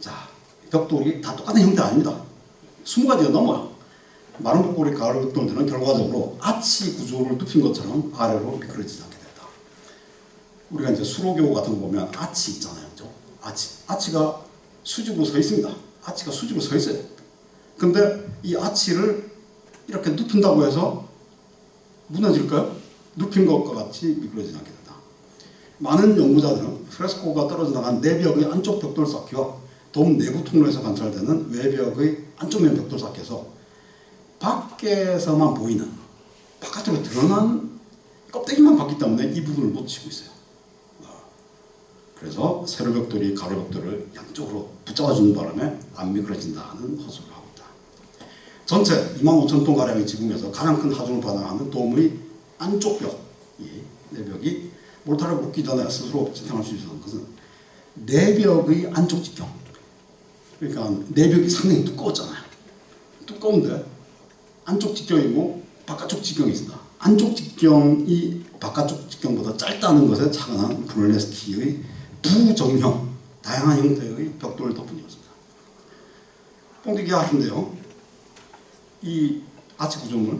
자, 벽돌이 다 똑같은 형태 아닙니다. 20가지가 넘어요. 마른 벽돌의 가로벽돌들은 결과적으로 아치 구조를 눕힌 것처럼 아래로 미끄러지지 않게 된다. 우리가 이제 수로교 같은 거 보면 아치 있잖아요. 그죠? 아치가 수직으로 서 있습니다. 아치가 수직으로 서 있어요. 근데 이 아치를 이렇게 눕힌다고 해서 무너질까요? 눕힌 것과 같이 미끄러지지 않게 된다. 많은 연구자들은 프레스코가 떨어져 나간 내벽의 안쪽 벽돌 쌓기와 돔 내부 통로에서 관찰되는 외벽의 안쪽면 벽돌 쌓기에서 밖에서만 보이는 바깥으로 드러난 껍데기만 봤기 때문에 이 부분을 놓치고 있어요. 그래서 세로벽돌이 가로벽돌을 양쪽으로 붙잡아주는 바람에 안 미끄러진다는 허술을 하고 있다. 전체 25,000톤 가량의 지붕에서 가장 큰 하중을 받아가는 돔의 안쪽 벽, 이 내벽이 몰타를 묶기 전에 스스로 지탱할 수 있는 것은 내벽의 안쪽 직경. 그러니까 내벽이 상당히 두꺼웠잖아요. 두꺼운데 안쪽 직경이고 바깥쪽 직경이 있습니다. 안쪽 직경이 바깥쪽 직경보다 짧다는 것에 착안한 브롤레스키의 부정형, 다양한 형태의 벽돌 덕분이었습니다. 뽕디기 하신데요. 이 아치 구조물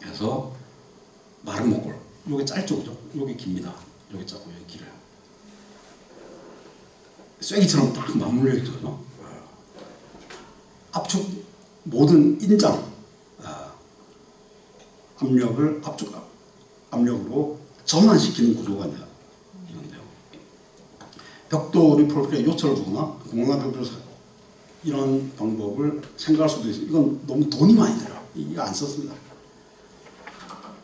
해서 마른 목골, 요게 짧죠, 그죠? 요게 깁니다. 요게 짧고 요게 길어요. 쐐기처럼 딱 맞물려 있거든요. 압축 모든 인장 압력을 압축 압력으로 전환시키는 구조가 있는데요. 벽돌이 프로필에 요철을 주거나 공공한 벽돌 이런 방법을 생각할 수도 있어요. 이건 너무 돈이 많이 들어요. 이거 안 썼습니다.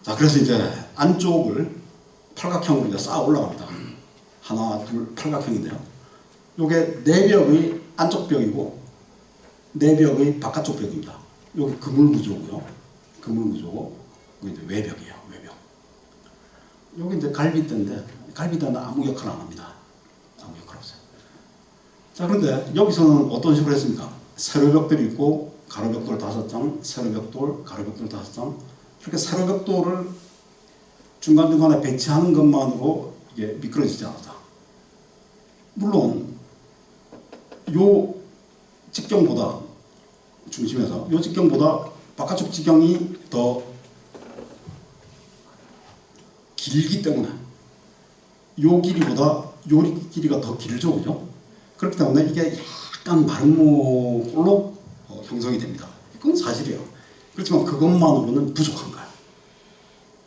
자, 그래서 이제 안쪽을 팔각형으로 이제 쌓아 올라갑니다. 하나, 둘, 팔각형인데요. 요게 내벽의 안쪽 벽이고 내벽의 바깥쪽 벽입니다. 요게 그물 구조고요. 그물 구조고 이게 이제 외벽이에요. 외벽. 요게 이제 갈비대인데 갈비대는 아무 역할 안 합니다. 아무 역할 없어요. 자, 그런데 여기서는 어떤 식으로 했습니까? 세로벽돌이 있고 가로벽돌 5장, 세로벽돌, 가로벽돌 5장 이렇게 세로벽돌을 중간중간에 배치하는 것만으로 이게 미끄러지지 않았다. 물론 요 직경보다 중심에서 요 직경보다 바깥쪽 직경이 더 길기 때문에 요 길이보다 요 길이가 더 길죠, 그죠? 그렇기 때문에 이게 약간 마름모꼴로 형성이 됩니다. 그건 사실이에요. 그렇지만 그것만으로는 부족한 거예요.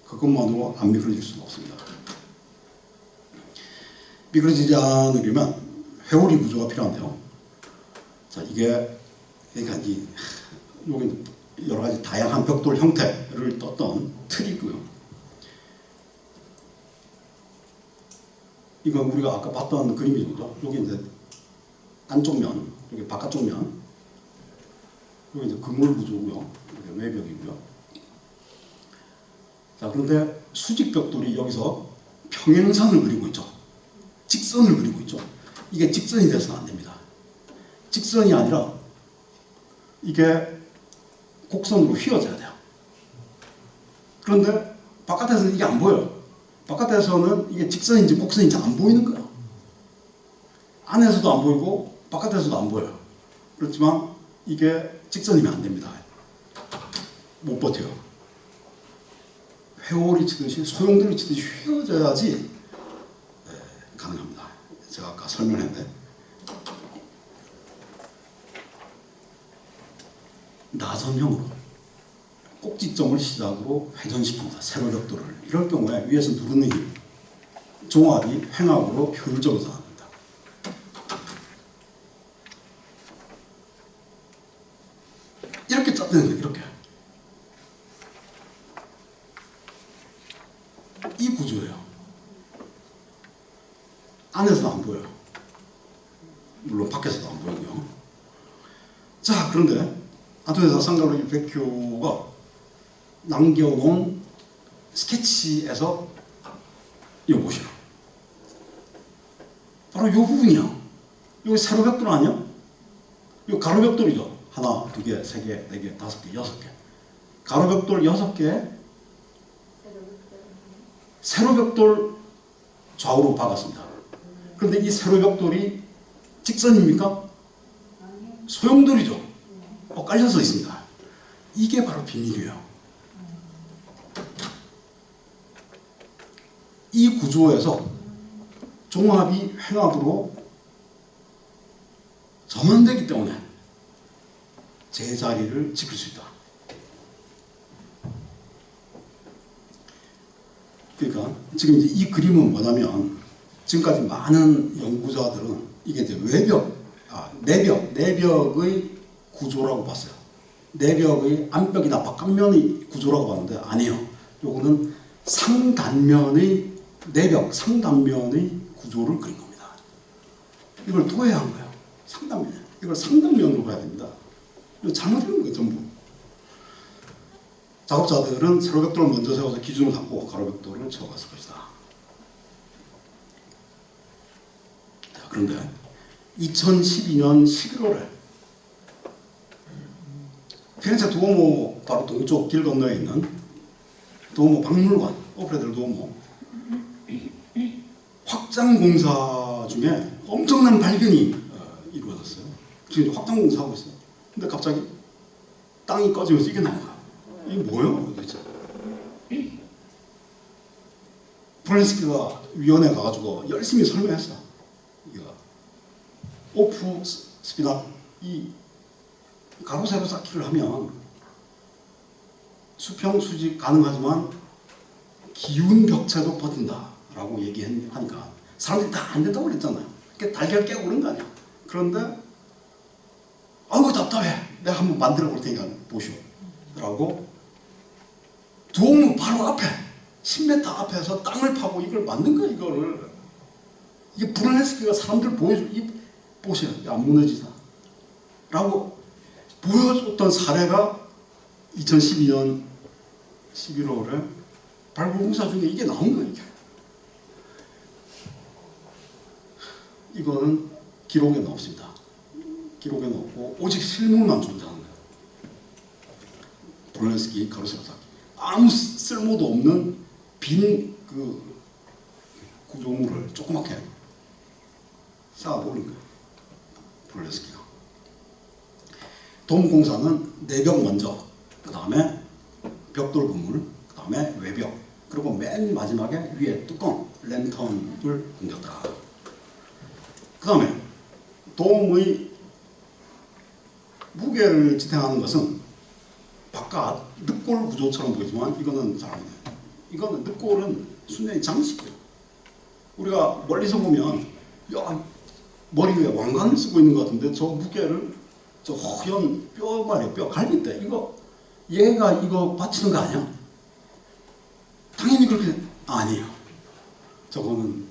그것만으로 안 미끄러질 수는 없습니다. 미끄러지지 않으려면 회오리 구조가 필요한데요. 자, 이게 그러니까 이 여기 여러 가지 다양한 벽돌 형태를 떴던 틀이고요. 이건 우리가 아까 봤던 그림이죠. 여기 이제 안쪽 면, 여기 바깥쪽 면, 여기 이제 그물 구조고요. 여기 외벽이고요. 자, 그런데 수직 벽돌이 여기서 평행선을 그리고 있죠. 직선을 그리고 있죠. 이게 직선이 돼서는 안 됩니다. 직선이 아니라 이게 곡선으로 휘어져야 돼요. 그런데 바깥에서는 이게 안 보여요. 바깥에서는 이게 직선인지 곡선인지 안 보이는 거예요. 안에서도 안 보이고 바깥에서도 안 보여요. 그렇지만 이게 직선이면 안 됩니다. 못 버텨요. 회오리 치듯이 소용돌이 치듯이 휘어져야지 가능합니다. 제가 아까 설명했는데 나선형으로 꼭지점을 시작으로 회전시킵니다. 세로벽돌을. 이럴 경우에 위에서 누르는 힘, 종합이 횡압으로 효율적으로 전환합니다. 이렇게 짰다는 거예요. 이렇게. 이 구조예요. 안에서는 안 보여요. 물론 밖에서도 안 보이고요. 자, 그런데 안토니오 다 상가로이 백효가 남겨놓은 스케치에서 이거 보시라. 바로 이 부분이야. 이거 세로벽돌 아니야? 이거 가로벽돌이죠. 하나, 두 개, 세 개, 네 개, 다섯 개, 여섯 개. 가로벽돌 6개, 세로벽돌 좌우로 박았습니다. 그런데 이 세로벽돌이 직선입니까? 소용돌이죠. 깔려서 있습니다. 이게 바로 비밀이에요. 이 구조에서 종합이 횡압으로 전환되기 때문에 제자리를 지킬 수 있다. 그러니까 지금 이제 이 그림은 뭐냐면 지금까지 많은 연구자들은 이게 이제 내벽의 구조라고 봤어요. 내벽의 안벽이나 바깥면의 구조라고 봤는데 아니에요. 요거는 상단면의 내벽, 상단면의 구조를 그린 겁니다. 이걸 도해한 거예요. 상단면. 이걸 상단면으로 봐야 됩니다. 이거 잘못된 거예요, 전부. 작업자들은 세로벽돌을 먼저 세워서 기준을 갖고 가로벽돌을 채워갔을 것이다. 자, 그런데 2012년 11월에 피렌체 두오모 바로 동쪽 길 건너에 있는 두오모 박물관, 오프레델 두오모 확장 공사 중에 엄청난 발견이 이루어졌어요. 지금 확장 공사하고 있어요. 근데 갑자기 땅이 꺼지면서 이게 나와요. 이게 뭐예요 도대체? 프란스키가 위원회 가가지고 열심히 설명했어. 이거 오프 스피나 이 가로 세로 쌓기를 하면 수평 수직 가능하지만 기운 격차도 버틴다라고 얘기하니까 사람들이 다 안 된다고 그랬잖아요. 그게 달걀 깨고 그런 거 아니야. 그런데 아이고 답답해. 내가 한번 만들어 볼 테니까 보시오. 라고 두오모 바로 앞에 10m 앞에서 땅을 파고 이걸 만든 거야. 이거를 이게 브라네스키가 사람들 보여줘. 보세요. 안 무너지다 라고 보여줬던 사례가 2012년 11월에 발굴공사 중에 이게 나온 거예요. 이거는 기록에는 없습니다. 기록에는 없고 오직 실물만 존재하는 거예요. 브라네스키 가로세로 쌓기. 아무 쓸모도 없는 빈 그 구조물을 조그맣게 쌓아보는 거예요. 브라네스키가. 도움공사는 내벽 먼저, 그 다음에 벽돌 건물, 그 다음에 외벽, 그리고 맨 마지막에 위에 뚜껑, 랜턴을 옮겼다. 그 다음에 도움의 무게를 지탱하는 것은 바깥 늑골 구조처럼 보이지만 이거는 잘 아니에요. 이거는 늑골은 순전히 장식이에요. 우리가 멀리서 보면 야, 머리 위에 왕관을 쓰고 있는 것 같은데 저 무게를 저 허연 뼈 말이에요. 뼈 갈비뼈. 이거 얘가 이거 받치는 거 아니야? 당연히 그렇게 아니에요. 저거는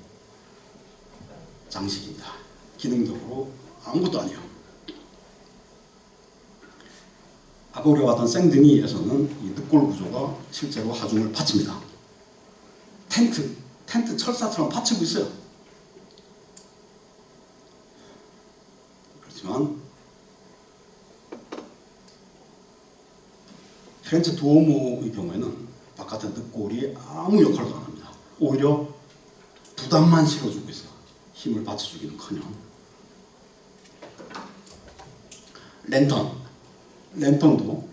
장식입니다. 기능적으로 아무것도 아니에요. 아까 우리가 봤던 생드니에서는 이 늑골 구조가 실제로 하중을 받칩니다. 텐트 철사처럼 받치고 있어요. 그렇지만 피렌체 두오모의 경우에는 바깥의 늑골이 아무 역할도 안 합니다. 오히려 부담만 실어주고 있어요. 힘을 받쳐주기는커녕. 랜턴도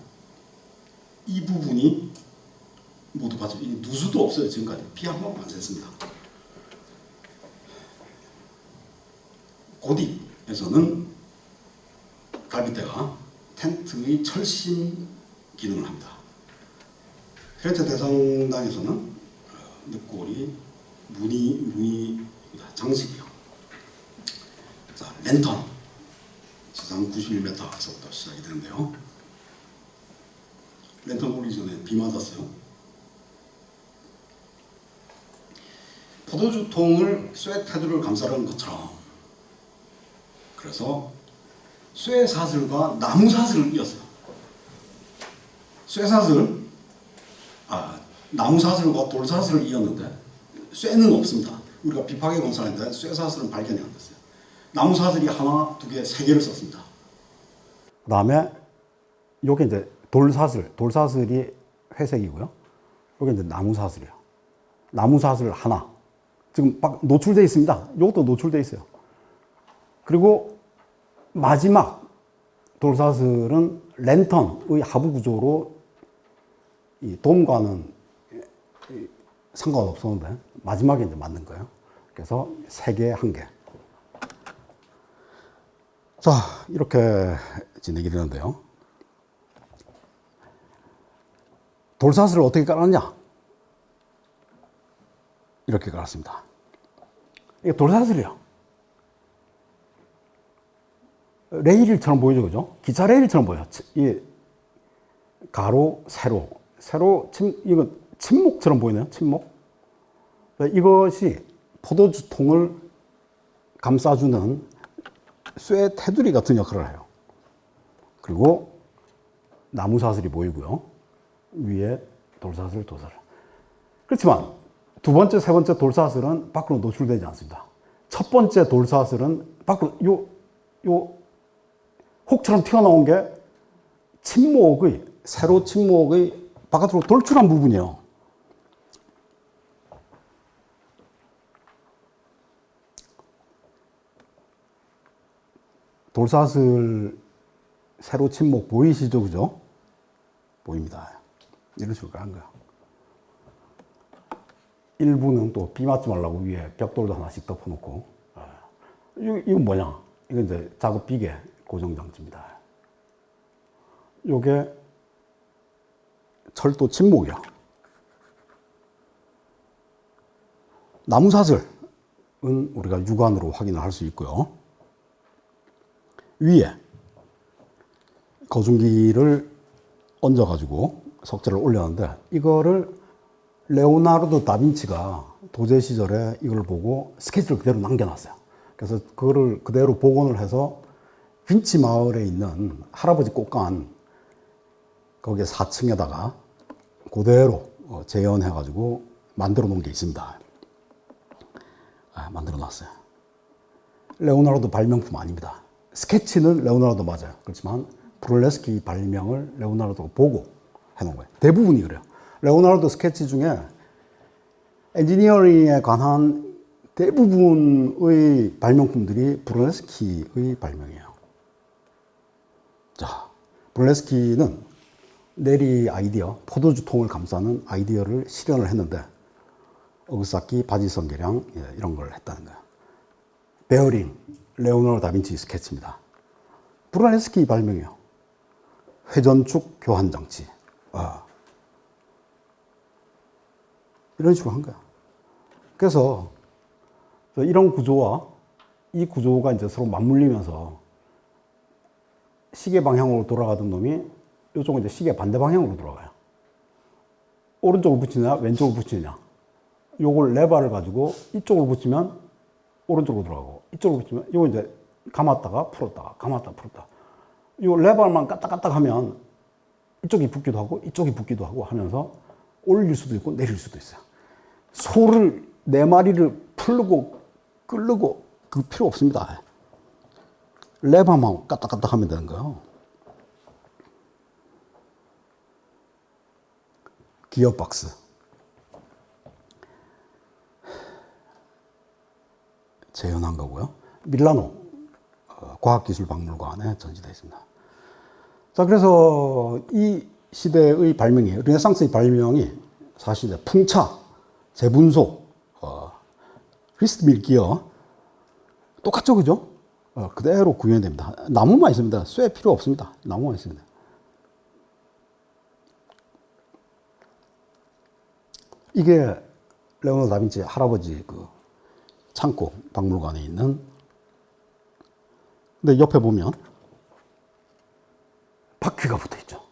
이 부분이 모두 받쳐. 이 누수도 없어요. 지금까지 피 한 번만 안 샜습니다. 고딕에서는 갈비대가 텐트의 철심 기능을 합니다. 피렌체 대성당에서는 늑골이 무늬 장식이요. 자, 랜턴 지상 91m에서부터 시작이 되는데요. 랜턴 오기 전에 비 맞았어요. 포도주통을 쇠 테두리를 감싸는 것처럼, 그래서 쇠 사슬과 나무 사슬을 이었어요. 쇠 사슬, 나무 사슬과 돌 사슬을 이었는데 쇠는 없습니다. 우리가 비파괴 건설했는데 쇠 사슬은 발견이 안 됐어요. 나무 사슬이 하나, 두 개, 세 개를 썼습니다. 그 다음에 요게 이제 돌 사슬이 회색이고요. 요게 이제 나무 사슬이에요. 나무 사슬 하나. 지금 막 노출되어 있습니다. 이것도 노출되어 있어요. 그리고 마지막 돌사슬은 랜턴의 하부 구조로 이 돔과는 상관없었는데 마지막에 이제 만든 거예요. 그래서 3개, 1개. 자, 이렇게 진행이 되는데요. 돌사슬을 어떻게 깔았냐? 이렇게 깔았습니다. 이게 돌사슬이에요. 레일처럼 보이죠, 그죠? 기차 레일처럼 보여요. 이 가로, 세로, 이거 침목처럼 보이네요, 침목. 이것이 포도주통을 감싸주는 쇠 테두리 같은 역할을 해요. 그리고 나무 사슬이 보이고요. 위에 돌사슬. 그렇지만 두 번째, 세 번째 돌사슬은 밖으로 노출되지 않습니다. 첫 번째 돌사슬은 밖으로 요 혹처럼 튀어나온 게 세로 침목의 바깥으로 돌출한 부분이에요. 돌사슬 세로 침목 보이시죠? 그죠? 보입니다. 이런 식으로 한 거야. 일부는 또 비 맞지 말라고 위에 벽돌도 하나씩 덮어놓고. 이건 뭐냐? 이건 이제 작업 비계 고정장치입니다. 요게 철도 침목이야. 나무 사슬은 우리가 육안으로 확인을 할 수 있고요. 위에 거중기를 얹어가지고 석재를 올렸는데 이거를 레오나르도 다빈치가 도제 시절에 이걸 보고 스케치를 그대로 남겨놨어요. 그래서 그거를 그대로 복원을 해서 빈치 마을에 있는 할아버지 꽃간 거기에 4층에다가 그대로 재현해가지고 만들어 놓은 게 있습니다. 만들어 놨어요. 레오나르도 발명품 아닙니다. 스케치는 레오나르도 맞아요. 그렇지만 브룰레스키 발명을 레오나르도가 보고 해놓은 거예요. 대부분이 그래요. 레오나르도 스케치 중에 엔지니어링에 관한 대부분의 발명품들이 브룰레스키의 발명이에요. 자, 브룰레스키는 네리 아이디어, 포도주통을 감싸는 아이디어를 실현을 했는데 어그사키, 바지선 계량 이런 걸 했다는 거예요. 베어링, 레오나르도 다빈치 스케치입니다. 브룰레스키 발명이에요. 회전축 교환 장치. 이런 식으로 한 거야. 그래서 이런 구조와 이 구조가 이제 서로 맞물리면서 시계 방향으로 돌아가던 놈이 이쪽은 이제 시계 반대 방향으로 돌아가요. 오른쪽을 붙이냐, 왼쪽을 붙이냐. 요걸 레바를 가지고 이쪽을 붙이면 오른쪽으로 돌아가고, 이쪽을 붙이면, 이거 이제 감았다가 풀었다. 요 레바만 까딱까딱 하면 이쪽이 붙기도 하고, 이쪽이 붙기도 하고 하면서 올릴 수도 있고 내릴 수도 있어요. 소를, 네 마리를 풀고, 끌고, 그 필요 없습니다. 레바만 까딱까딱 하면 되는 거예요. 기어박스. 재현한 거고요. 밀라노 과학기술박물관에 전시되어 있습니다. 자, 그래서 이 시대의 발명이, 르네상스의 발명이 사실 풍차, 재분소, 휘스트밀 기어 똑같죠, 그죠? 그대로 구현됩니다. 나무만 있습니다. 쇠 필요 없습니다. 나무만 있습니다. 이게 레오나르도 다빈치 할아버지 그 창고 박물관에 있는. 근데 옆에 보면 바퀴가 붙어 있죠.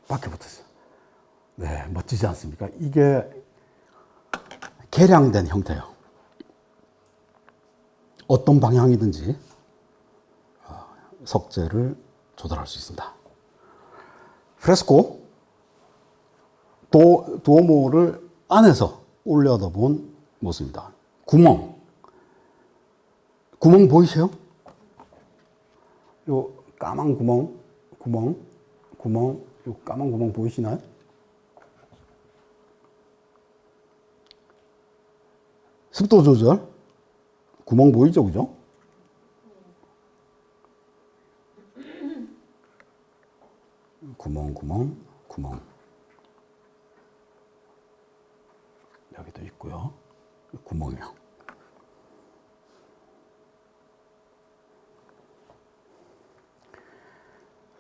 바퀴 붙어 있어요. 네, 멋지지 않습니까? 이게 개량된 형태예요. 어떤 방향이든지 석재를 조달할 수 있습니다. 프레스코, 도모를 안에서 올려다본 모습입니다. 구멍 보이세요? 요 까만 구멍, 요 까만 구멍 보이시나요? 습도 조절, 구멍 보이죠, 그죠? 구멍. 여기도 있고요. 구멍이요.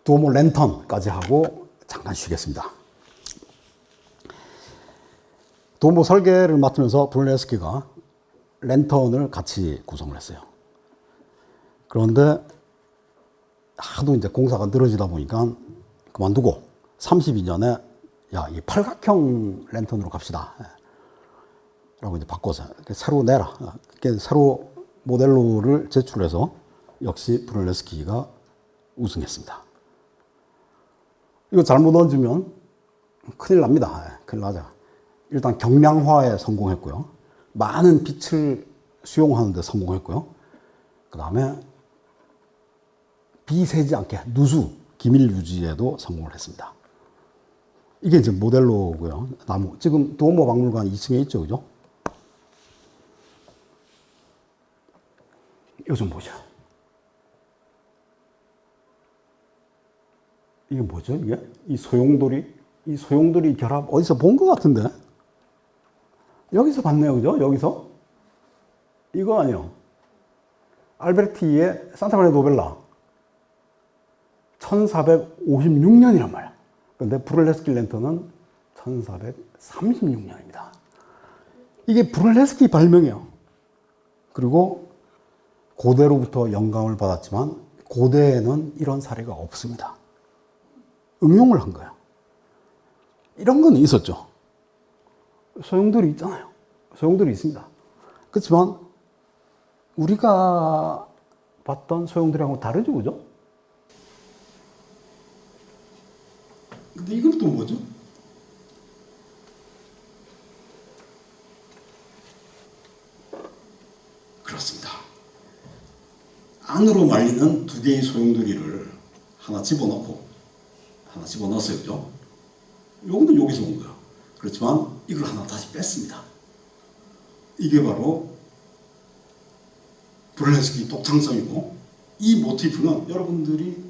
도모 랜턴까지 하고 잠깐 쉬겠습니다. 도모 설계를 맡으면서 브룰레스키가 랜턴을 같이 구성을 했어요. 그런데 하도 이제 공사가 늘어지다 보니까 그만두고 32년에 야, 이 팔각형 랜턴으로 갑시다. 라고 이제 바꿔서 새로 내라. 새로 모델로를 제출해서 역시 브룰레스키가 우승했습니다. 이거 잘못 얹으면 큰일 납니다. 큰일 나죠. 일단 경량화에 성공했고요. 많은 빛을 수용하는 데 성공했고요. 그 다음에 비새지 않게 누수, 기밀 유지에도 성공을 했습니다. 이게 이제 모델로고요. 나무. 지금 도모 박물관 2층에 있죠, 그죠? 이거 좀 보자. 이게 뭐죠, 이게? 이 소용돌이 결합, 어디서 본 것 같은데? 여기서 봤네요, 그죠? 여기서? 이거 아니요. 알베르티의 산타마리아 노벨라. 1456년이란 말이야. 근데 브룰레스키 랜턴은 1436년입니다. 이게 브룰레스키 발명이에요. 그리고 고대로부터 영감을 받았지만 고대에는 이런 사례가 없습니다. 응용을 한 거예요. 이런 건 있었죠. 소용돌이 있잖아요. 소용돌이 있습니다. 그렇지만 우리가 봤던 소용돌이하고 다르죠, 그죠? 근데 이건 또 뭐죠? 그렇습니다. 안으로 말리는 두 개의 소용돌이를 하나 집어넣었어요, 그죠? 요거는 여기서 온 거예요. 그렇지만 이걸 하나 다시 뺐습니다. 이게 바로 브룰레스키 독창성이고, 이 모티프는 여러분들이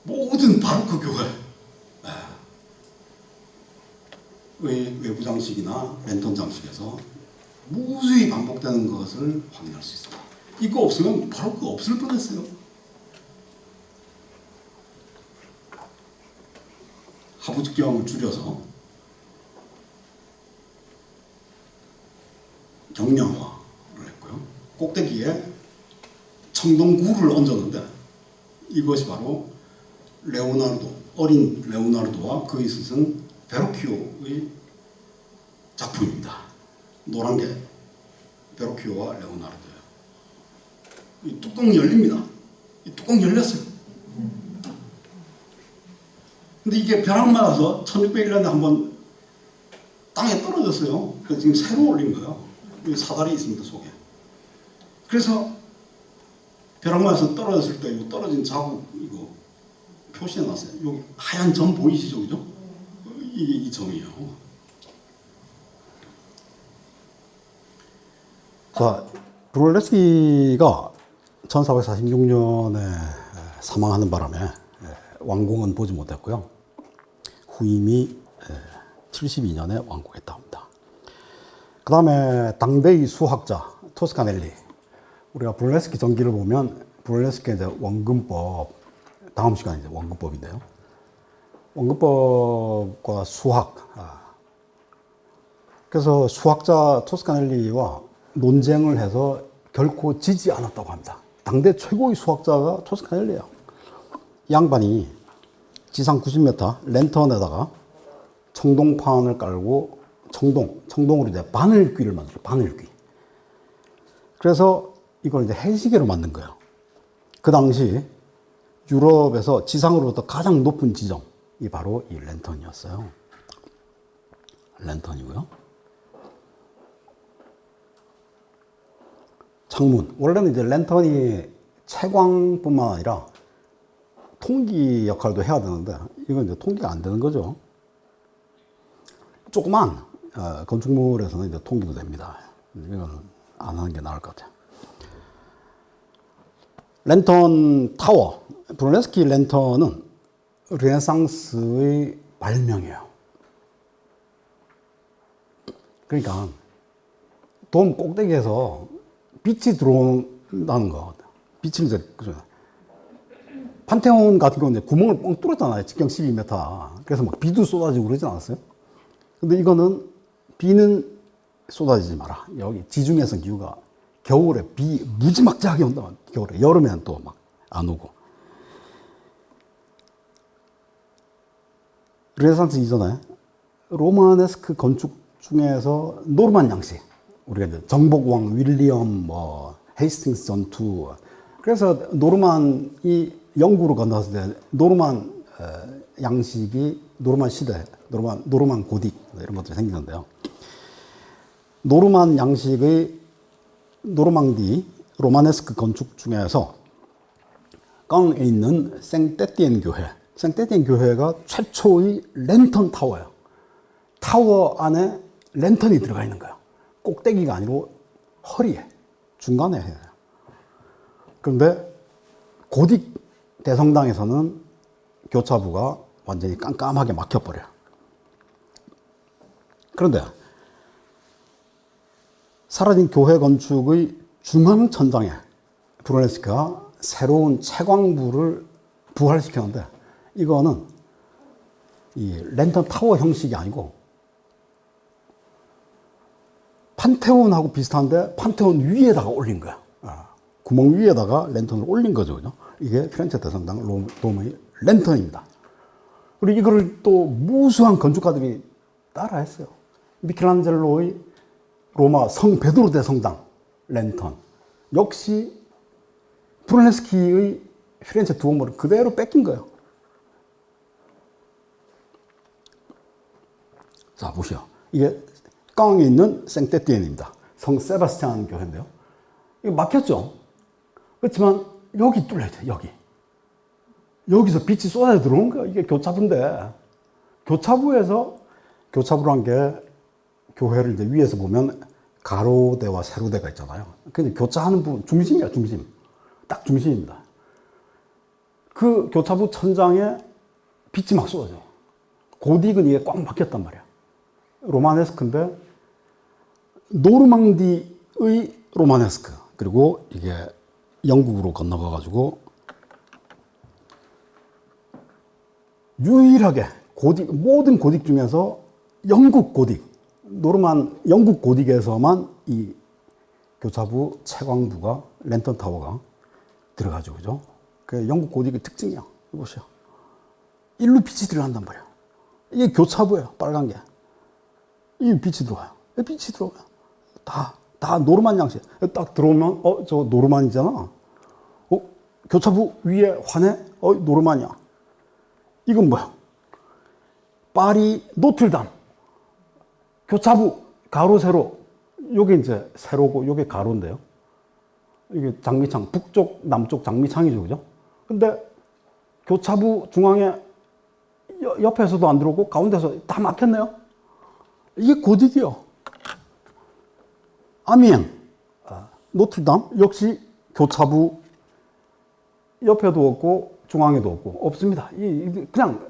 모든 바로크 교회 외부 장식이나 랜턴 장식에서 무수히 반복되는 것을 확인할 수 있습니다. 이거 없으면 바로크 없을 뻔했어요. 하부 직경을 줄여서 경량화를 했고요. 꼭대기에 청동구를 얹었는데 이것이 바로 어린 레오나르도와 그의 스승 베로키오의 작품입니다. 노란 게 베로키오와 레오나르도예요. 이 뚜껑이 열립니다. 이 뚜껑 열렸어요. 근데 이게 벼락 맞아서 1601년에 한번 땅에 떨어졌어요. 그래서 지금 새로 올린 거예요. 여기 사다리 있습니다, 속에. 그래서 벼락 맞아서 떨어졌을 때 이 떨어진 자국 이거 표시해 놨어요. 여기 하얀 점 보이시죠, 그죠? 이게 이 점이에요. 자, 브룰레스키가 1446년에 사망하는 바람에 완공은 보지 못했고요. 후임이 72년에 완공했다 합니다. 그 다음에 당대의 수학자 토스카넬리. 우리가 브룰레스키 전기를 보면 브룰레스키 이제 원근법, 다음 시간에 이제 원근법인데요. 원근법과 수학. 그래서 수학자 토스카넬리와 논쟁을 해서 결코 지지 않았다고 합니다. 당대 최고의 수학자가 토스카넬리예요. 양반이 지상 90m 랜턴에다가 청동판을 깔고 청동으로 이제 바늘귀를 만들어요. 바늘귀. 그래서 이걸 이제 해시계로 만든 거예요. 그 당시 유럽에서 지상으로부터 가장 높은 지점이 바로 이 랜턴이었어요. 랜턴이고요. 창문. 원래는 이제 랜턴이 채광뿐만 아니라 통기 역할도 해야 되는데 이건 이제 통기가 안 되는 거죠. 조그만 건축물에서는 이제 통기도 됩니다. 이건 안 하는 게 나을 것 같아요. 랜턴 타워. 브루네스키 랜턴은 르네상스의 발명이에요. 그러니까 돔 꼭대기에서 빛이 들어온다는 거. 빛을 이제 판테온 같은 경우는 구멍을 뻥 뚫었잖아요. 직경 12m. 그래서 막 비도 쏟아지고 그러지 않았어요? 근데 이거는 비는 쏟아지지 마라. 여기 지중해성 기후가 겨울에 비 무지막지하게 온다. 겨울에. 여름에는 또 막 안 오고. 르네상스 이전에 로마네스크 건축 중에서 노르만 양식. 우리가 이제 정복왕 윌리엄, 헤이스팅스 전투. 그래서 노르만이 영구로 건너왔을 때 노르만 양식이 노르만 시대, 노르만 고딕 이런 것들이 생기는데요. 노르만 양식의 노르망디 로마네스크 건축 중에서 깡에 있는 생떼띠엔 교회. 생떼띠엔 교회가 최초의 랜턴 타워예요. 타워 안에 랜턴이 들어가 있는 거예요. 꼭대기가 아니고 허리에, 중간에 해요. 그런데 고딕 대성당에서는 교차부가 완전히 깜깜하게 막혀버려요. 그런데 사라진 교회 건축의 중앙 천장에 브루네스키가 새로운 채광부를 부활시켰는데 이거는 이 랜턴 타워 형식이 아니고 판테온하고 비슷한데 판테온 위에다가 올린 거야. 구멍 위에다가 랜턴을 올린 거죠. 그죠? 이게 피렌체 대성당 롬의 랜턴입니다. 그리고 이거를 또 무수한 건축가들이 따라했어요. 미켈란젤로의 로마 성 베드로 대성당 랜턴. 역시 브루네스키의 피렌체 두오모를 그대로 뺏긴 거예요. 자, 보시오. 이게 깡에 있는 생떼띠엔입니다. 성 세바스찬 교회인데요. 이거 막혔죠? 그렇지만 여기 뚫려야 돼, 여기. 여기서 빛이 쏟아져 들어오는 거야. 이게 교차부인데. 교차부란 게 교회를 이제 위에서 보면 가로대와 세로대가 있잖아요. 근데 교차하는 부분, 중심이야, 중심. 딱 중심입니다. 그 교차부 천장에 빛이 막 쏟아져. 고딕은 이게 꽉 막혔단 말이야. 로마네스크인데, 노르망디의 로마네스크. 그리고 이게 영국으로 건너가가지고, 유일하게 모든 고딕 중에서 영국 고딕, 영국 고딕에서만 이 교차부 채광부가, 랜턴 타워가 들어가죠. 그죠? 그 영국 고딕의 특징이야. 보시오. 일로 빛이 들어간단 말이야. 이게 교차부예요. 빨간 게. 이 빛이 들어가요. 빛이 들어가요. 다 노르만 양식. 딱 들어오면, 저 노르만이잖아. 교차부 위에 환해? 노르만이야. 이건 뭐야? 파리 노틀담. 교차부, 가로, 세로. 요게 이제 세로고, 요게 가로인데요. 이게 장미창, 북쪽, 남쪽 장미창이죠. 그죠? 근데 교차부 중앙에 옆에서도 안 들어오고 가운데서 다 막혔네요. 이게 고딕이요. 아미엥, 노틀담 역시 교차부 옆에도 없고 중앙에도 없고 없습니다. 그냥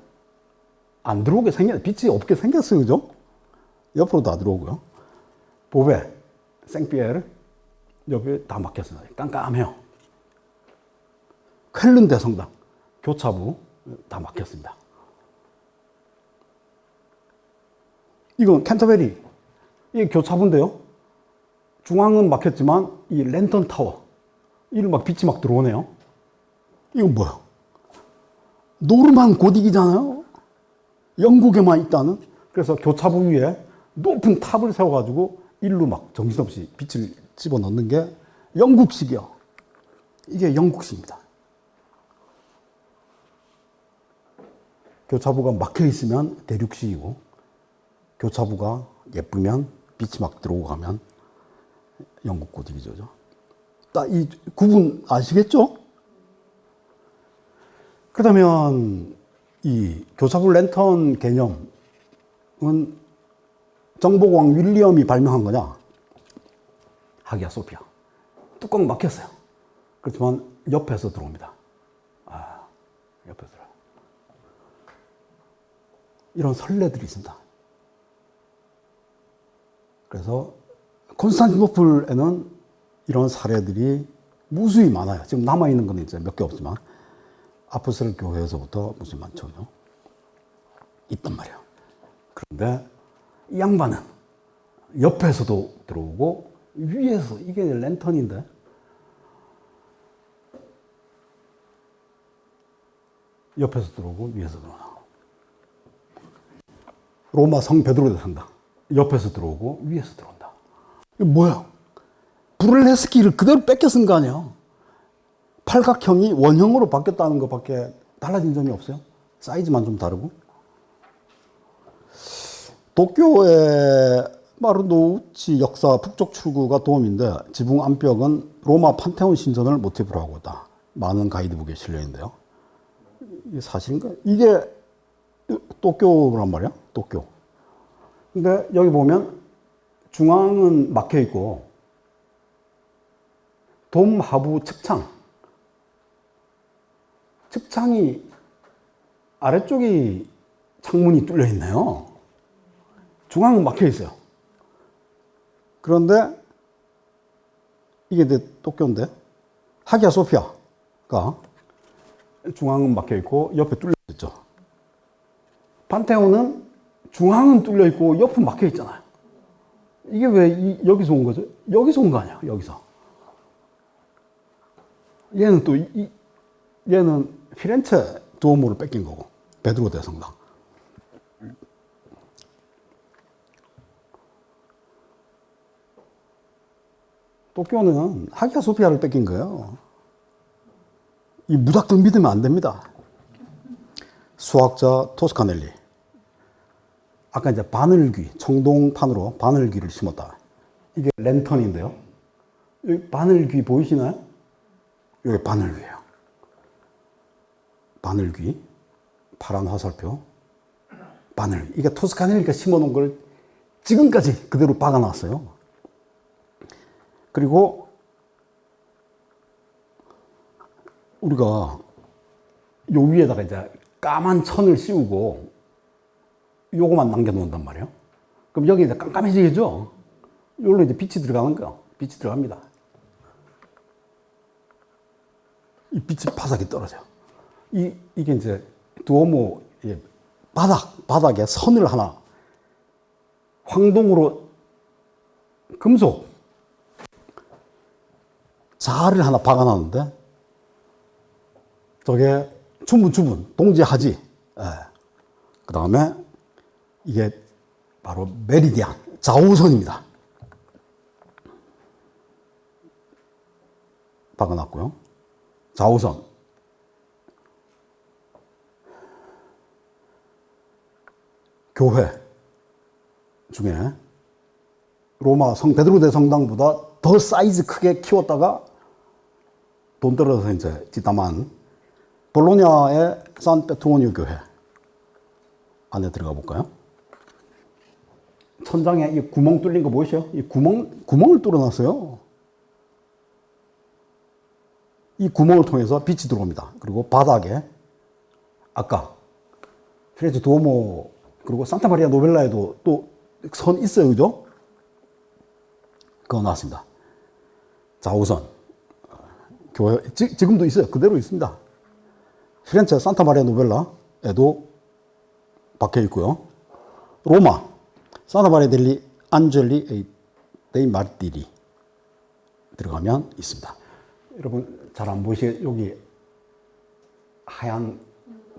안 들어오게 생겼, 빛이 없게 생겼어요. 그죠? 옆으로 다 들어오고요. 보베, 생피에르 여기 다 막혔어요. 깜깜해요. 쾰른 대성당, 교차부 다 막혔습니다. 이건 캔터베리, 이게 교차부인데요. 중앙은 막혔지만 이 랜턴 타워, 이를 막 빛이 막 들어오네요. 이건 뭐야? 노르만 고딕이잖아요. 영국에만 있다는. 그래서 교차부 위에 높은 탑을 세워가지고 일로 막 정신없이 빛을 집어넣는 게 영국식이요. 이게 영국식입니다. 교차부가 막혀 있으면 대륙식이고 교차부가 예쁘면 빛이 막 들어오고 가면 영국 고딕이죠. 딱 이 구분 아시겠죠? 그렇다면 이 교차부 랜턴 개념은 정보광 윌리엄이 발명한 거냐? 하기야 소피아. 뚜껑 막혔어요. 그렇지만 옆에서 들어옵니다. 옆에서 들어와요. 이런 선례들이 있습니다. 그래서 콘스탄티노플에는 이런 사례들이 무수히 많아요. 지금 남아있는 건 이제 몇 개 없지만 아포스톨 교회에서부터 무수히 많죠. 있단 말이에요. 그런데 이 양반은 옆에서도 들어오고 위에서, 이게 랜턴인데 옆에서 들어오고 위에서 들어오나. 로마 성 베드로대 성당 옆에서 들어오고 위에서 들어온다. 이게 뭐야? 브를레스키를 그대로 뺏겨 쓴 거 아니야? 팔각형이 원형으로 바뀌었다는 것밖에 달라진 점이 없어요. 사이즈만 좀 다르고. 도쿄의 마르노우치 역사 북쪽 출구가 도움인데 지붕 암벽은 로마 판테온 신전을 모티브로 하고 있다. 많은 가이드북에 실려 있는데요. 이게 사실인가? 이게 도쿄란 말이야. 도쿄. 근데 여기 보면 중앙은 막혀 있고 돔 하부 측창이 아래쪽이 창문이 뚫려 있네요. 중앙은 막혀 있어요. 그런데 이게 내 도쿄인데 하기야 소피아가 중앙은 막혀 있고 옆에 뚫려 있죠. 판테온은 중앙은 뚫려 있고 옆은 막혀 있잖아요. 이게 왜 여기서 온 거죠? 여기서 온 거 아니야? 여기서. 얘는 또 얘는 피렌체 두오모를 뺏긴 거고 베드로 대성당. 도쿄는 하기야 소피아를 뺏긴 거예요. 이 무작정 믿으면 안 됩니다. 수학자 토스카넬리. 아까 이제 바늘귀, 청동판으로 바늘귀를 심었다. 이게 랜턴인데요. 여기 바늘귀 보이시나요? 여기 바늘귀예요. 바늘귀, 파란 화살표, 바늘. 이게 토스카넬리가 심어놓은 걸 지금까지 그대로 박아놨어요. 그리고 우리가 요 위에다가 이제 까만 천을 씌우고 요거만 남겨놓는단 말이에요. 그럼 여기 이제 깜깜해지겠죠? 여기로 이제 빛이 들어가는 거예요. 빛이 들어갑니다. 이 빛이 바닥에 떨어져요. 이게 이제 두오모 바닥에 선을 하나 황동으로 금속 자를 하나 박아놨는데 저게 주문 동지하지. 예. 그 다음에 이게 바로 메리디안 좌우선입니다. 박아놨고요. 좌우선. 교회 중에 로마 성 베드로 대성당보다 더 사이즈 크게 키웠다가 돈 떨어져서 이제 짓다만 볼로냐의 산 페트로니오 교회 안에 들어가 볼까요? 천장에 이 구멍 뚫린 거 보이시죠? 이 구멍을 뚫어놨어요. 이 구멍을 통해서 빛이 들어옵니다. 그리고 바닥에 아까 피렌체 두오모 그리고 산타 마리아 노벨라에도 또 선 있어요, 그죠? 그거 나왔습니다. 좌우선 교회 지금도 있어요. 그대로 있습니다. 피렌체 산타 마리아 노벨라에도 박혀 있고요. 로마 산타 마리아 델리 안젤리 데이 마르티리 들어가면 있습니다. 여러분 잘 안 보이시죠? 여기 하얀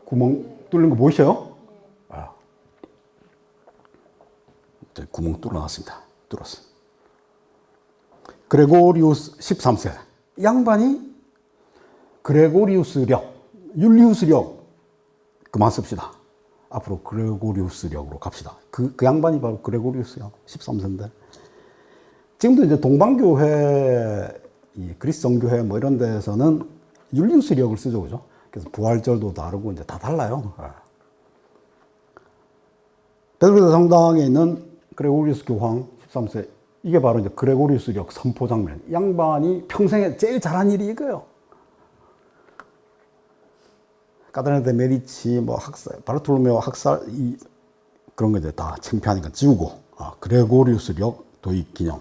구멍 뚫린 거 보이셔요? 아. 구멍 뚫어놨습니다. 뚫었어. 그레고리우스 13세. 양반이 그레고리우스력, 율리우스력 그만 씁시다. 앞으로 그레고리우스력으로 갑시다. 그 양반이 바로 그레고리우스요. 13세인데. 지금도 이제 동방교회, 이 그리스 정교회 뭐 이런 데서는 율리우스력을 쓰죠. 그죠? 그래서 부활절도 다르고 이제 다 달라요. 베드로대 성당에 있는 그레고리우스 교황 13세, 이게 바로 이제 그레고리우스력 선포 장면. 양반이 평생에 제일 잘한 일이 이거예요. 카데나 데 메디치, 뭐 학살, 바르톨로메오 학살, 그런 거 이제 다 창피하니까 지우고, 그레고리우스력 도입 기념.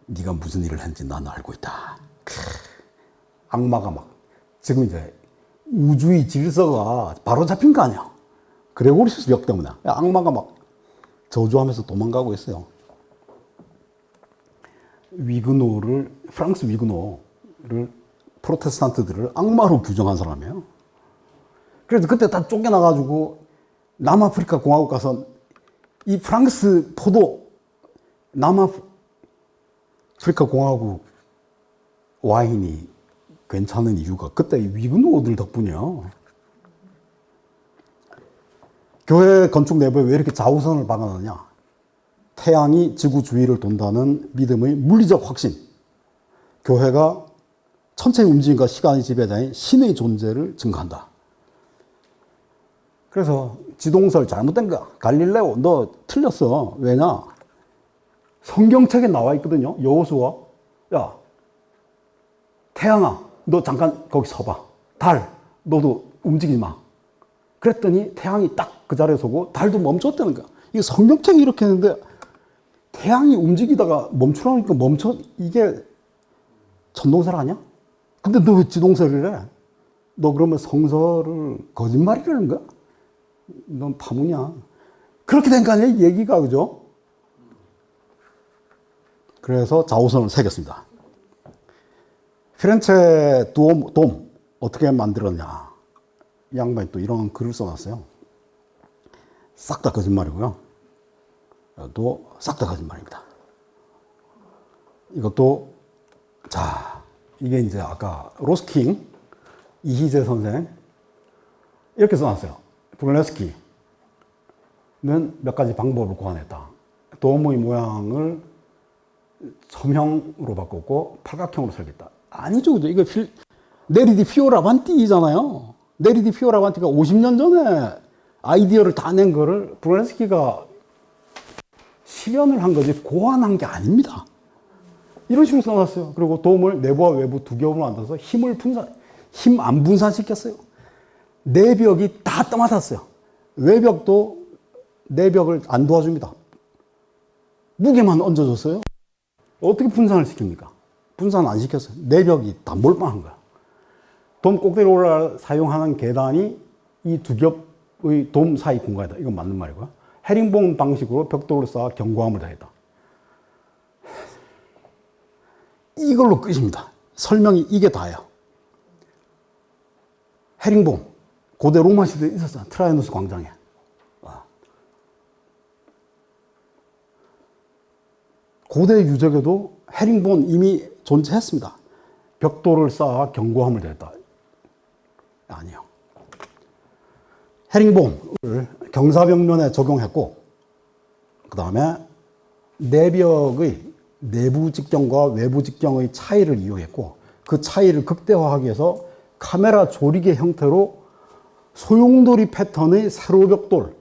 네가 무슨 일을 했는지 나는 알고 있다. 악마가 막, 지금 이제 우주의 질서가 바로 잡힌 거 아니야. 그레고리우스력 때문에. 악마가 막 저주하면서 도망가고 있어요. 프랑스 위그노를, 프로테스탄트들을 악마로 부정한 사람이에요. 그래서 그때 다 쫓겨나가지고 남아프리카 공화국 가서 이 프랑스 포도, 남아프리카 공화국 와인이 괜찮은 이유가 그때 위그노들 덕분이에요. 교회 건축 내부에 왜 이렇게 자우선을 박아놨냐? 태양이 지구 주위를 돈다는 믿음의 물리적 확신. 교회가 천체의 움직임과 시간의 지배자인 신의 존재를 증거한다. 그래서 지동설 잘못된 거야. 갈릴레오, 너 틀렸어. 왜냐? 성경책에 나와 있거든요. 여호수아, 야, 태양아, 너 잠깐 거기 서봐. 달, 너도 움직이지 마. 그랬더니 태양이 딱 그 자리에 서고 달도 멈췄다는 거야. 이게 성경책이 이렇게 했는데 태양이 움직이다가 멈추라니까 멈춰. 이게 천동설 아니야? 근데 너 왜 지동설이래? 너 그러면 성서를 거짓말이라는 거야? 넌 파문이야. 그렇게 된 거 아니야? 얘기가, 그죠? 그래서 자우선을 새겼습니다. 피렌체 돔 어떻게 만들었냐? 이 양반이 또 이런 글을 써놨어요. 싹 다 거짓말이고요. 또 싹 다 거짓말입니다. 이것도, 자, 이게 이제 아까 로스킹 이희재 선생 이렇게 써놨어요. 브로네스키는 몇 가지 방법을 고안했다. 돔의 모양을 점형으로 바꿨고 팔각형으로 설계했다. 아니죠, 그죠? 이거 네리디 피오라반티잖아요. 네리디 피오라반티가 50년 전에 아이디어를 다 낸 거를 브로네스키가 실현을 한 거지 고안한 게 아닙니다. 이런 식으로 써놨어요. 그리고 돔을 내부와 외부 두 겹으로 만들어서 힘 안 분산시켰어요. 내벽이 다 떠맡았어요. 외벽도 내벽을 안 도와줍니다. 무게만 얹어줬어요. 어떻게 분산을 시킵니까? 분산 안 시켰어요. 내벽이 다 몰빵한 거야. 돔 꼭대기로 올라 사용하는 계단이 이 두 겹의 돔 사이 공간이다. 이건 맞는 말이고요. 헤링본 방식으로 벽돌을 쌓아 견고함을 더했다. 이걸로 끝입니다. 설명이 이게 다예요. 헤링본, 고대 로마 시대에 있었잖아. 트라이누스 광장에. 고대 유적에도 헤링본 이미 존재했습니다. 벽돌을 쌓아 견고함을 더했다. 아니요. 헤링본을 경사벽면에 적용했고, 그 다음에 내벽의 내부 직경과 외부 직경의 차이를 이용했고, 그 차이를 극대화하기 위해서 카메라 조리개 형태로 소용돌이 패턴의 세로벽돌로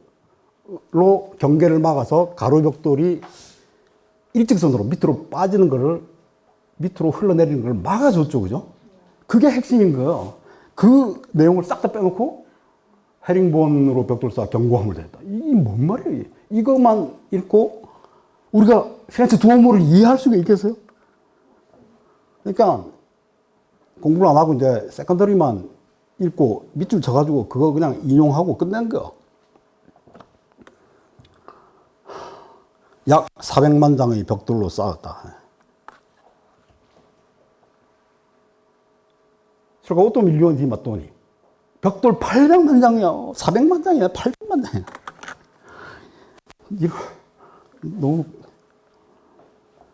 경계를 막아서 가로벽돌이 일직선으로 밑으로 빠지는 거를, 밑으로 흘러내리는 걸 막아줬죠. 그죠? 그게 핵심인 거예요. 그 내용을 싹 다 빼놓고 헤링본으로 벽돌 쌓아 견고함을 더했다. 이게 뭔 말이에요? 이것만 읽고 우리가 피렌체 두오모를 이해할 수가 있겠어요? 그러니까 공부를 안 하고 이제 세컨더리만 읽고 밑줄 쳐가지고 그거 그냥 인용하고 끝낸 거. 약 400만 장의 벽돌로 쌓았다. 그러니까 어떤 밀리언 디 마또니 벽돌 800만 장이야. 400만 장이야. 800만 장이야. 이거 너무.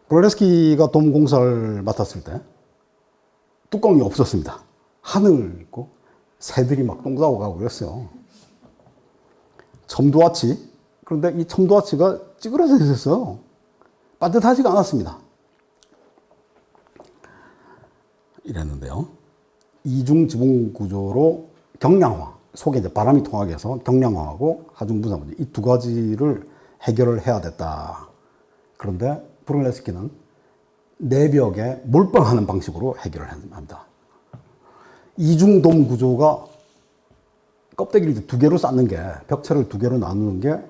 브로네스키가 돔 공사를 맡았을 때 뚜껑이 없었습니다. 하늘 있고 새들이 막 똥 싸고 가고 그랬어요. 첨도아치. 그런데 이 첨도아치가 찌그러져 있었어요. 반듯하지가 않았습니다. 이랬는데요. 이중 지붕 구조로 경량화, 속에 이제 바람이 통하게 해서 경량화하고 하중 분산 문제, 이 두 가지를 해결을 해야 됐다. 그런데 브루넬레스키는 내벽에 몰빵하는 방식으로 해결을 합니다. 이중돔 구조가 껍데기를 두 개로 쌓는 게, 벽체를 두 개로 나누는 게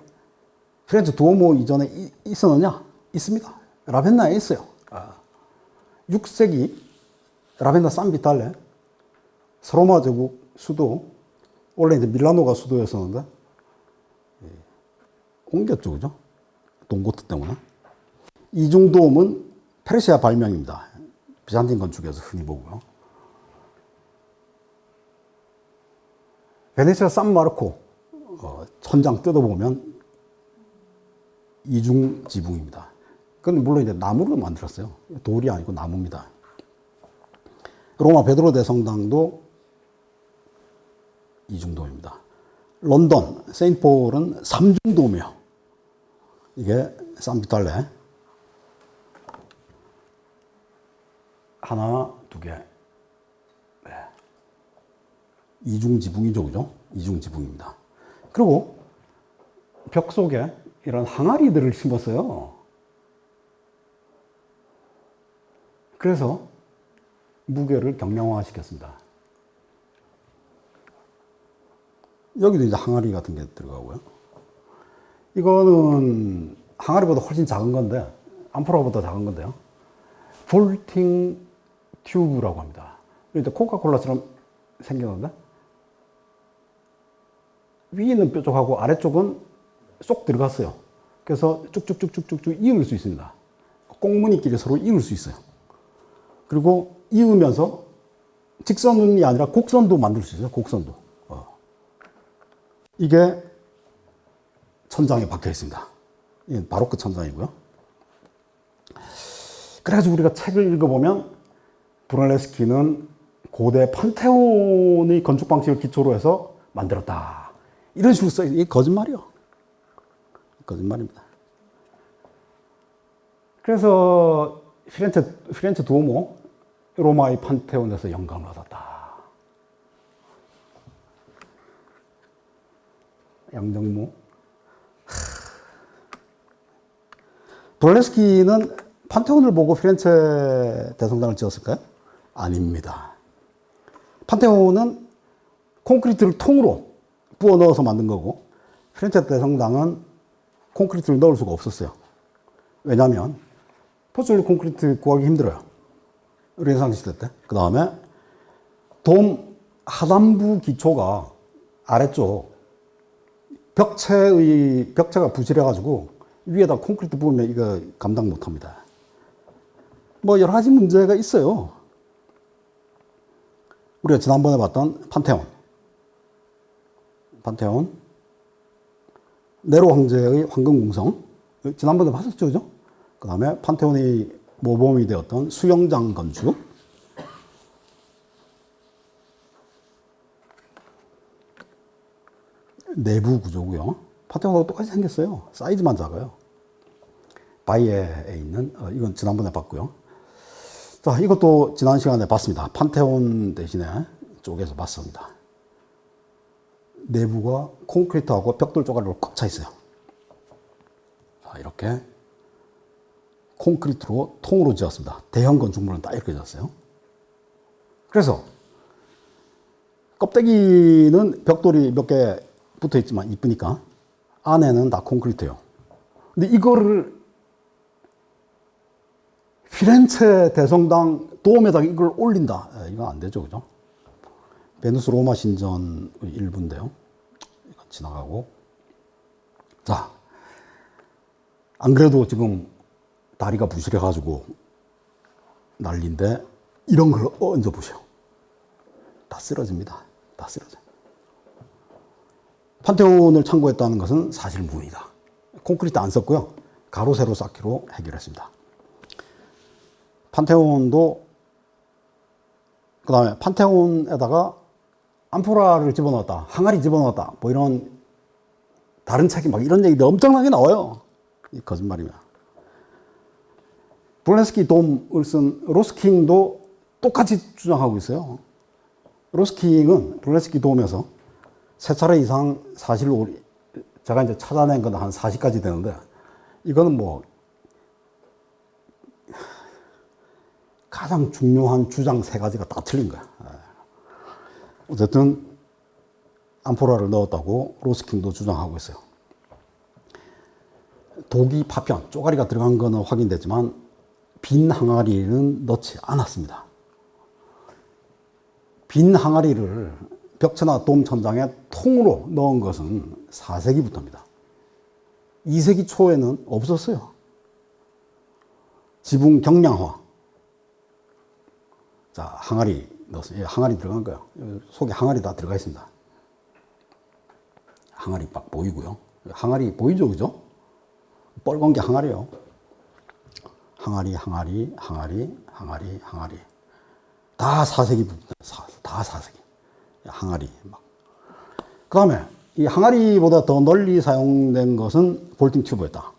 피렌체 두오모 이전에 있었느냐? 있습니다. 라벤나에 있어요. 6세기 라벤나 산 비탈레, 서로마 제국 수도, 원래 이제 밀라노가 수도였었는데 옮겼죠, 그죠? 동고트 때문에. 이중돔은 페르시아 발명입니다. 비잔틴 건축에서 흔히 보고요. 베네치아 산마르코 천장 뜯어보면 이중 지붕입니다. 그건 물론 이제 나무로 만들었어요. 돌이 아니고 나무입니다. 로마 베드로 대성당도 이중돔입니다. 런던 세인트폴은 삼중돔이에요. 이게 산비탈레 하나, 두 개. 네. 이중 지붕이죠, 그죠? 이중 지붕입니다. 그리고 벽 속에 이런 항아리들을 심었어요. 그래서 무게를 경량화 시켰습니다. 여기도 이제 항아리 같은 게 들어가고요. 이거는 항아리보다 훨씬 작은 건데, 암포라보다 작은 건데요. 폴팅 튜브라고 합니다. 일단 코카콜라처럼 생겼는데, 위는 뾰족하고 아래쪽은 쏙 들어갔어요. 그래서 쭉쭉쭉쭉쭉 이을 수 있습니다. 꽁무니끼리 서로 이을 수 있어요. 그리고 이으면서 직선이 아니라 곡선도 만들 수 있어요. 곡선도. 이게 천장에 박혀 있습니다. 이게 바로크 천장이고요. 그래가지고 우리가 책을 읽어보면 브루넬레스키는 고대 판테온의 건축 방식을 기초로 해서 만들었다. 이런 식으로 써요. 이게 거짓말이요. 거짓말입니다. 그래서 피렌체 두오모, 로마의 판테온에서 영감을 얻었다. 양정모. 브루넬레스키는 판테온을 보고 피렌체 대성당을 지었을까요? 아닙니다. 판테온은 콘크리트를 통으로 부어 넣어서 만든 거고, 피렌체 대성당은 콘크리트를 넣을 수가 없었어요. 왜냐하면 포졸리 콘크리트 구하기 힘들어요. 르네상스 시대 때. 그 다음에 돔 하단부 기초가 아래쪽 벽체가 부실해가지고 위에다 콘크리트 부으면 이거 감당 못합니다. 뭐 여러 가지 문제가 있어요. 우리가 지난번에 봤던 판테온, 네로 황제의 황금궁성, 지난번에 봤었죠, 그죠? 그 다음에 판테온의 모범이 되었던 수영장 건축, 내부 구조고요. 판테온하고 똑같이 생겼어요. 사이즈만 작아요. 바이에에 있는, 이건 지난번에 봤고요. 자, 이것도 지난 시간에 봤습니다. 판테온 대신에 쪽에서 봤습니다. 내부가 콘크리트하고 벽돌 조각으로 꽉 차 있어요. 자, 이렇게 콘크리트로 통으로 지었습니다. 대형 건축물은 딱 이렇게 지었어요. 그래서 껍데기는 벽돌이 몇 개 붙어 있지만 이쁘니까 안에는 다 콘크리트예요. 근데 이거를 피렌체 대성당 도움에다가 이걸 올린다. 이건 안 되죠, 그죠? 베누스 로마 신전의 일부인데요. 이건 지나가고. 자, 안 그래도 지금 다리가 부실해가지고 난리인데 이런 걸 얹어보세요. 다 쓰러집니다. 다 쓰러져. 판테온을 참고했다는 것은 사실 무근이다. 콘크리트 안 썼고요. 가로, 세로 쌓기로 해결했습니다. 판테온도 그 다음에 판테온에다가 암포라를 집어넣었다, 항아리 집어넣었다, 뭐 이런 다른 책이 막 이런 얘기들 엄청나게 나와요. 이 거짓말이면. 브렐렌스키 돔을 쓴 로스킹도 똑같이 주장하고 있어요. 로스킹은 브렐렌스키 돔에서 세 차례 이상 사실로 제가 이제 찾아낸 건 한 40가지 되는데 이거는 뭐 가장 중요한 주장 3가지가 다 틀린 거야. 어쨌든 암포라를 넣었다고 로스킹도 주장하고 있어요. 독이 파편, 쪼가리가 들어간 거는 확인됐지만 빈 항아리는 넣지 않았습니다. 빈 항아리를 벽체나 돔 천장에 통으로 넣은 것은 4세기부터입니다. 2세기 초에는 없었어요. 지붕 경량화. 자, 항아리 넣었어요. 항아리 들어간 거예요. 속에 항아리 다 들어가 있습니다. 항아리 막 보이고요. 항아리 보이죠, 그죠? 빨간 게 항아리예요. 항아리. 다 4세기부터, 다 4세기. 항아리. 그 다음에 이 항아리보다 더 널리 사용된 것은 볼팅 튜브였다.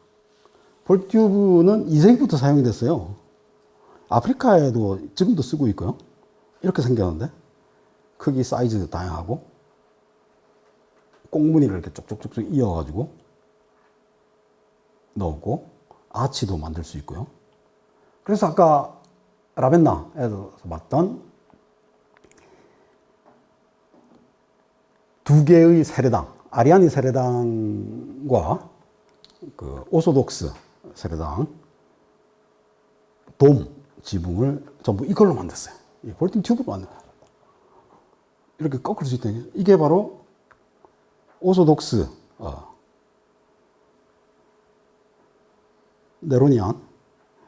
볼팅 튜브는 2세기부터 사용이 됐어요. 아프리카에도 지금도 쓰고 있고요. 이렇게 생겼는데 크기, 사이즈 다양하고 꽁무니를 이렇게 쭉쭉쭉 이어가지고 넣고 아치도 만들 수 있고요. 그래서 아까 라벤나에서 봤던 2개의 세례당, 아리아니 세례당과 그 오소독스 세례당 돔 지붕을 전부 이걸로 만들었어요. 이 볼팅 튜브로 만든 거예요. 이렇게 꺾을 수 있다는 게 이게 바로 오소독스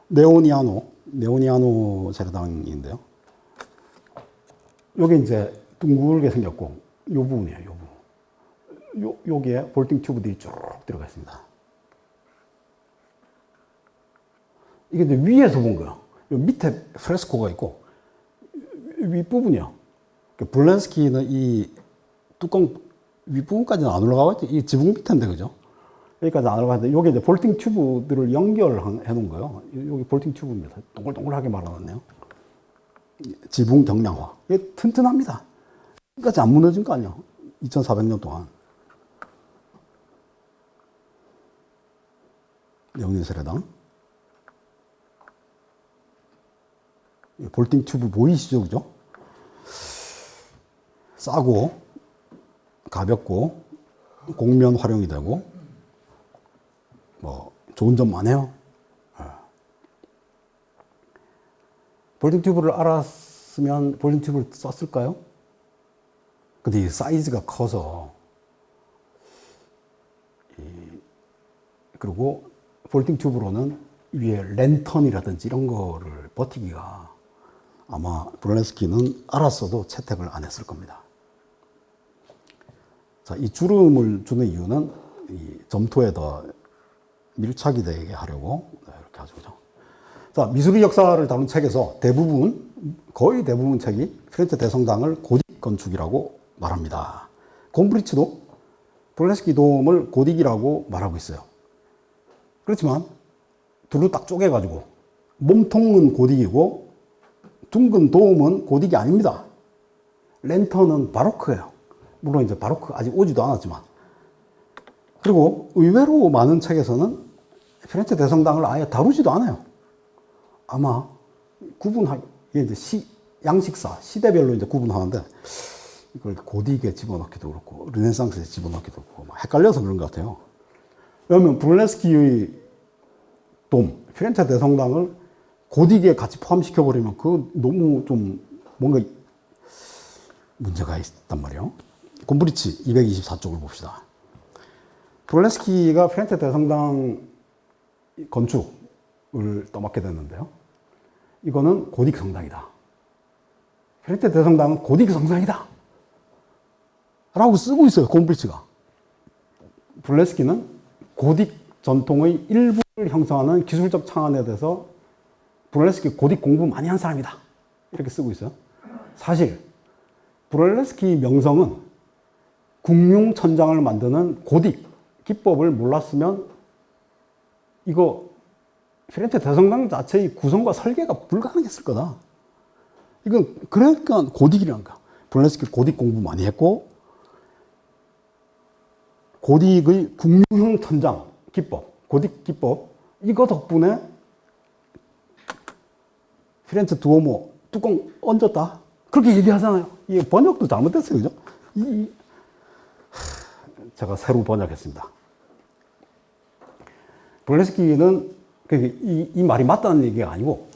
네오니아노 세례당인데요. 요게 이제 둥글게 생겼고 요 부분이에요. 요 부분. 여기에 볼팅 튜브들이 쭉 들어가 있습니다. 이게 이제 위에서 본 거예요. 요 밑에 프레스코가 있고 윗부분이요. 브렐렌스키는 이 뚜껑 윗부분까지는 안 올라가고 있죠. 이 지붕 밑인데, 그죠? 여기까지 안 올라가는데, 요게 이제 볼팅 튜브들을 연결해 놓은 거예요. 여기 볼팅 튜브입니다. 동글동글하게 말아놨네요. 지붕 경량화. 이게 튼튼합니다. 여기까지 안 무너진 거 아니에요. 2400년 동안. 네오니 세례당. 볼팅 튜브 보이시죠, 그죠? 싸고, 가볍고, 공면 활용이 되고, 뭐, 좋은 점 많아요. 볼팅 튜브를 알았으면 볼팅 튜브를 썼을까요? 근데 이 사이즈가 커서, 그리고 볼팅 튜브로는 위에 랜턴이라든지 이런 거를 버티기가 아마 브렐렌스키는 알았어도 채택을 안 했을 겁니다. 자, 이 주름을 주는 이유는 이 점토에 더 밀착이 되게 하려고 이렇게 하죠. 그죠? 자, 미술의 역사를 다룬 책에서 거의 대부분 책이 피렌체 대성당을 고딕 건축이라고 말합니다. 곰브리치도 브렐렌스키 돔을 고딕이라고 말하고 있어요. 그렇지만 둘로 딱 쪼개가지고 몸통은 고딕이고 둥근 돔은 고딕이 아닙니다. 랜턴은 바로크예요. 물론 이제 바로크 아직 오지도 않았지만. 그리고 의외로 많은 책에서는 피렌체 대성당을 아예 다루지도 않아요. 아마 이게 이제 양식사, 시대별로 이제 구분하는데 이걸 고딕에 집어넣기도 그렇고 르네상스에 집어넣기도 그렇고 막 헷갈려서 그런 것 같아요. 왜냐하면 브렐렌스키의 돔, 피렌체 대성당을 고딕에 같이 포함시켜버리면 그거 너무 좀 뭔가 문제가 있단 말이에요. 곰브리치 224쪽을 봅시다. 브렐렌스키가 피렌체 대성당 건축을 떠맡게 됐는데요. 이거는 고딕 성당이다. 피렌체 대성당은 고딕 성당이다. 라고 쓰고 있어요, 곰브리치가. 브렐렌스키는 고딕 전통의 일부를 형성하는 기술적 창안에 대해서 브렐렌스키 고딕 공부 많이 한 사람이다. 이렇게 쓰고 있어요. 사실 브렐레스키 명성은 궁융천장을 만드는 고딕 기법을 몰랐으면 이거 피렌체 대성당 자체의 구성과 설계가 불가능했을 거다. 이건 그러니까 고딕이라는 거야. 브렐레스키 고딕 공부 많이 했고, 고딕의 궁융형 천장 기법, 고딕 기법, 이거 덕분에 피렌체 두오모 뚜껑 얹었다. 그렇게 얘기하잖아요. 이게 번역도 잘못됐어요. 그죠? 제가 새로 번역했습니다. 브렐레스키는 이 말이 맞다는 얘기가 아니고,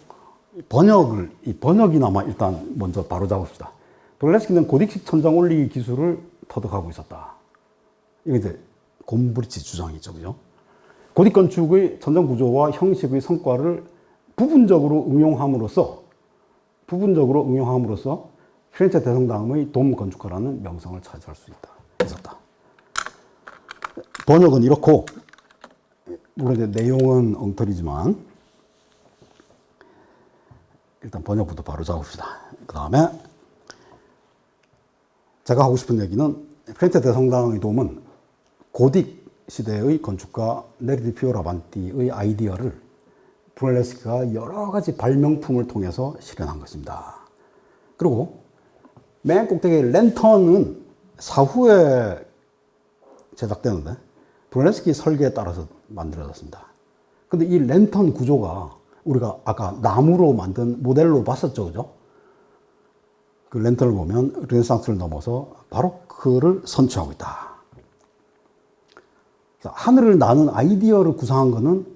번역이나마 일단 먼저 바로 잡읍시다. 브렐레스키는 고딕식 천장 올리기 기술을 터득하고 있었다. 이게 이제 곰브리치 주장이죠. 그죠? 고딕 건축의 천장 구조와 형식의 성과를 부분적으로 응용함으로써 피렌체 대성당의 돔 건축가라는 명성을 차지할 수 있었다. 번역은 이렇고, 물론 이제 내용은 엉터리지만 일단 번역부터 바로 잡읍시다. 그 다음에 제가 하고 싶은 얘기는 피렌체 대성당의 돔은 고딕 시대의 건축가 네리 디 피오라반티의 아이디어를 브렐레스키가 여러 가지 발명품을 통해서 실현한 것입니다. 그리고 맨 꼭대기의 랜턴은 사후에 제작되는데 브렐레스키 설계에 따라서 만들어졌습니다. 근데 이 랜턴 구조가 우리가 아까 나무로 만든 모델로 봤었죠. 그죠? 그 랜턴을 보면 르네상스를 넘어서 바로크를 선취하고 있다. 하늘을 나는 아이디어를 구상한 것은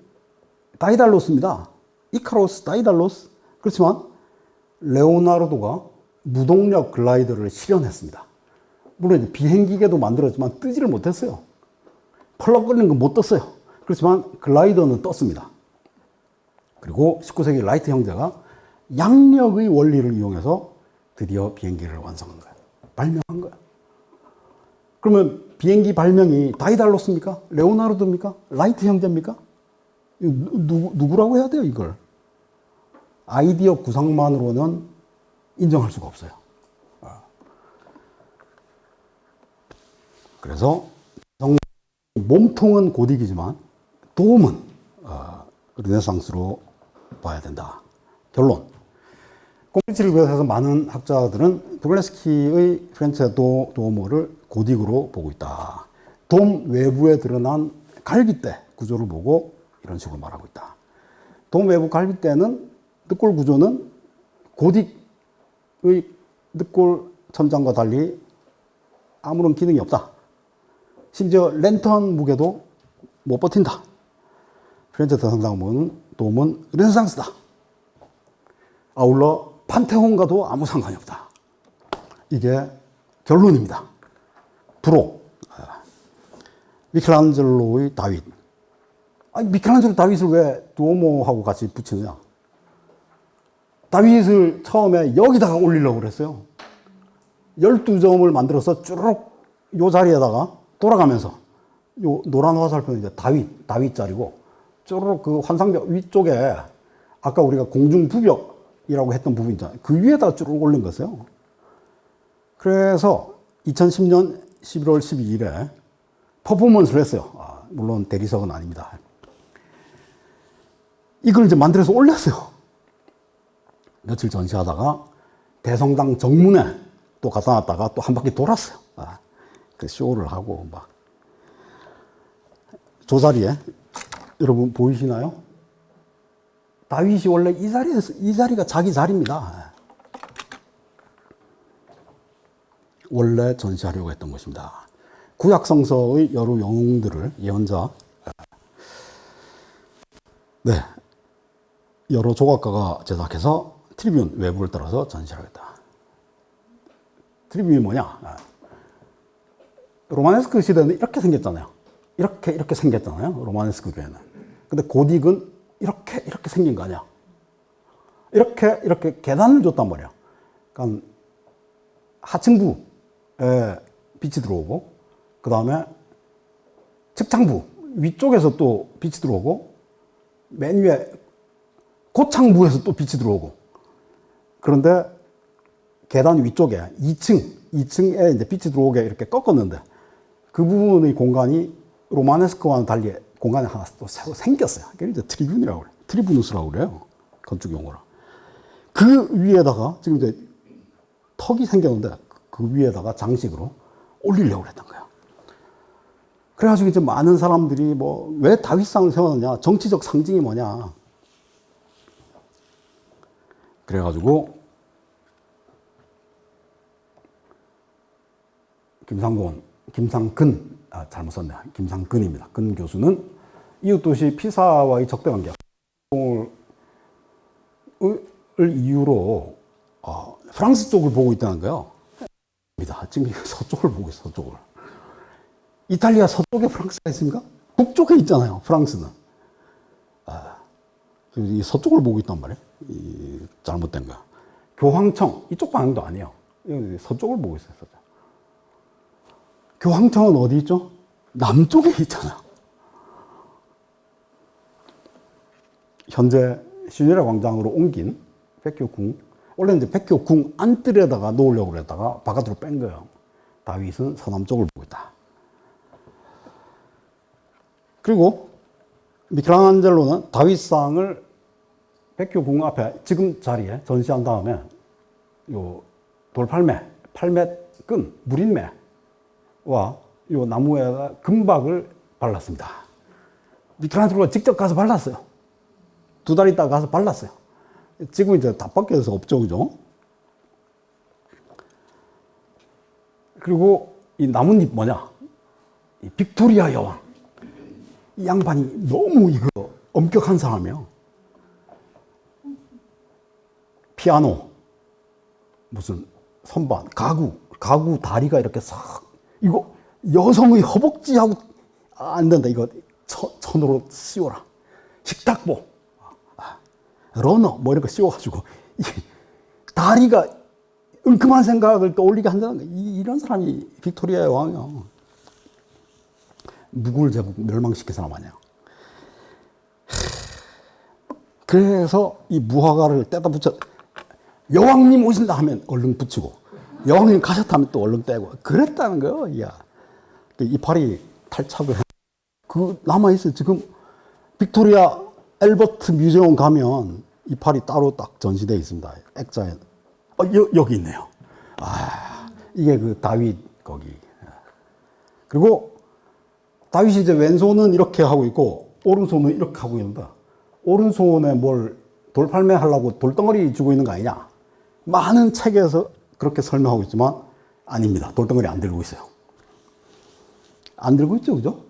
다이달로스입니다. 이카로스, 다이달로스. 그렇지만 레오나르도가 무동력 글라이더를 실현했습니다. 물론 이제 비행기계도 만들었지만 뜨지를 못했어요. 펄럭거리는 건 못 떴어요. 그렇지만 글라이더는 떴습니다. 그리고 19세기 라이트 형제가 양력의 원리를 이용해서 드디어 비행기를 완성한 거예요. 발명한 거예요. 그러면 비행기 발명이 다이달로스입니까? 레오나르도입니까? 라이트 형제입니까? 누구라고 해야 돼요, 이걸? 아이디어 구상만으로는 인정할 수가 없어요. 그래서 몸통은 고딕이지만 돔은 르네상스로 봐야 된다. 결론. 곰브리치를 비롯해서 많은 학자들은 브렐레스키의 피렌체 두오모를 고딕으로 보고 있다. 돔 외부에 드러난 갈빗대 구조를 보고 이런 식으로 말하고 있다. 돔 외부 갈빗대는 늑골 구조는 고딕의 늑골 천장과 달리 아무런 기능이 없다. 심지어 랜턴 무게도 못 버틴다. 피렌체 대성당 돔은 르네상스다. 아울러 판테온과도 아무 상관이 없다. 이게 결론입니다. 부록. 미켈란젤로의 다윗. 아니, 미켈란젤로 다윗을 왜 두오모하고 같이 붙이느냐? 다윗을 처음에 여기다가 올리려고 그랬어요. 12점을 만들어서 쭈르륵 요 자리에다가 돌아가면서 요 노란 화살표는 이제 다윗 자리고 쭈르륵 그 환상벽 위쪽에 아까 우리가 공중부벽이라고 했던 부분 있잖아요. 그 위에다가 쭈르륵 올린 거였어요. 그래서 2010년 11월 12일에 퍼포먼스를 했어요. 물론 대리석은 아닙니다. 이걸 이제 만들어서 올렸어요. 며칠 전시하다가 대성당 정문에 또 갖다 놨다가 또 한 바퀴 돌았어요. 그 쇼를 하고 막. 저 자리에 여러분 보이시나요? 다윗이 원래 이 자리가 자기 자리입니다. 원래 전시하려고 했던 것입니다. 구약 성서의 여러 영웅들을 예언자, 여러 조각가가 제작해서 트리뷴 외부를 따라서 전시하겠다. 트리뷴이 뭐냐? 로마네스크 시대는 이렇게 생겼잖아요. 이렇게 생겼잖아요. 로마네스크 교회는. 근데 고딕은 이렇게 생긴 거 아니야. 이렇게 계단을 줬단 말이야. 그러니까 하층부에 빛이 들어오고, 그 다음에 측창부 위쪽에서 또 빛이 들어오고, 맨 위에 고창부에서 또 빛이 들어오고. 그런데 계단 위쪽에 2층에 이제 빛이 들어오게 이렇게 꺾었는데 그 부분의 공간이 로마네스크와는 달리 공간이 하나 또 새로 생겼어요. 그게 이제 트리뷴이라고 그래요. 트리부누스라고 그래요. 건축 용어로. 그 위에다가 지금 이제 턱이 생겼는데 그 위에다가 장식으로 올리려고 그랬던 거예요. 그래가지고 이제 많은 사람들이 뭐 왜 다윗상을 세웠느냐, 정치적 상징이 뭐냐. 그래가지고 잘못 썼네. 김상근입니다. 근 교수는 이웃도시 피사와의 적대 관계 을 이유로 프랑스 쪽을 보고 있다는 거예요. 지금 서쪽을 보고 있어요. 서쪽을. 이탈리아 서쪽에 프랑스가 있습니까? 북쪽에 있잖아요. 프랑스는. 이 서쪽을 보고 있단 말이에요. 잘못된 거야. 교황청 이쪽 방향도 아니에요. 서쪽을 보고 있어요. 서쪽. 교황청은 어디 있죠? 남쪽에 있잖아요. 현재 시뉴라 광장으로 옮긴 백교궁. 원래 이제 백교궁 안뜰에다가 놓으려고 그랬다가 바깥으로 뺀 거예요. 다윗은 서남쪽을 보고 있다. 그리고 미켈란젤로는 다윗상을 백교궁 앞에 지금 자리에 전시한 다음에 요 돌팔매, 팔매끈, 무린매와 요 나무에다 금박을 발랐습니다. 미켈란젤로가 직접 가서 발랐어요. 2달 있다가 가서 발랐어요. 지금 이제 다 바뀌어서 없죠, 그죠? 그리고 이 나뭇잎 뭐냐? 이 빅토리아 여왕. 이 양반이 너무 이거 엄격한 사람이에요. 피아노, 무슨 선반, 가구 다리가 이렇게 싹, 이거 여성의 허벅지하고 안 된다. 이거 천으로 씌워라. 식탁보, 러너, 뭐 이런 거 씌워가지고, 다리가 은큼한 생각을 떠올리게 한다는 거예요. 이런 사람이 빅토리아의 왕이야. 무굴 제국 멸망시킨 사람 아니야. 그래서 이 무화과를 떼다 붙여, 여왕님 오신다 하면 얼른 붙이고, 여왕님 가셨다 하면 또 얼른 떼고, 그랬다는 거예요. 야. 이파리 탈착을 해. 남아있어요. 지금 빅토리아 엘버트 뮤지엄 가면 이파리 따로 딱 전시되어 있습니다. 액자에. 여기 있네요. 이게 그 다윗 거기. 그리고 다윗이 이제 왼손은 이렇게 하고 있고, 오른손은 이렇게 하고 있는데, 오른손에 뭘 돌팔매 하려고 돌덩어리 쥐고 있는 거 아니냐? 많은 책에서 그렇게 설명하고 있지만, 아닙니다. 돌덩어리 안 들고 있어요. 안 들고 있죠, 그죠?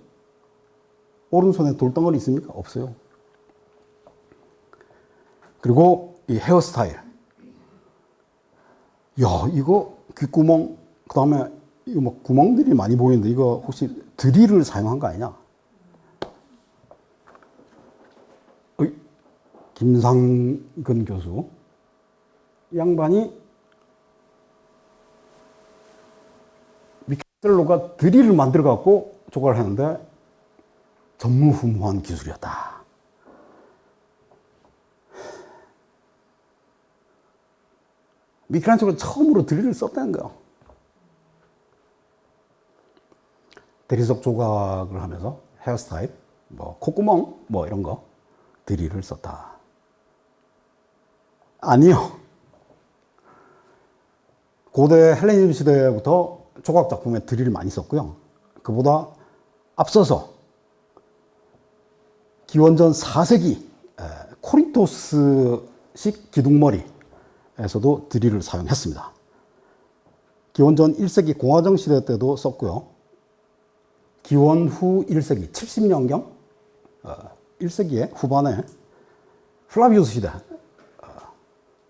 오른손에 돌덩어리 있습니까? 없어요. 그리고 이 헤어스타일. 야, 이거 귓구멍, 그 다음에 이거 뭐 구멍들이 많이 보이는데 이거 혹시 드릴을 사용한 거 아니냐? 김상근 교수. 이 양반이 미켈란젤로가 드릴을 만들어 갖고 조각을 했는데 전무후무한 기술이었다. 미켈란젤로가 처음으로 드릴을 썼다는 거예요. 대리석 조각을 하면서 헤어스타일, 뭐 콧구멍, 뭐 이런 거 드릴을 썼다. 아니요. 고대 헬레니즘 시대부터 조각 작품에 드릴을 많이 썼고요. 그보다 앞서서 기원전 4세기 코린토스식 기둥머리에서도 드릴을 사용했습니다. 기원전 1세기 공화정 시대 때도 썼고요. 기원 후 1세기 70년경 1세기의 후반에 플라비우스 시대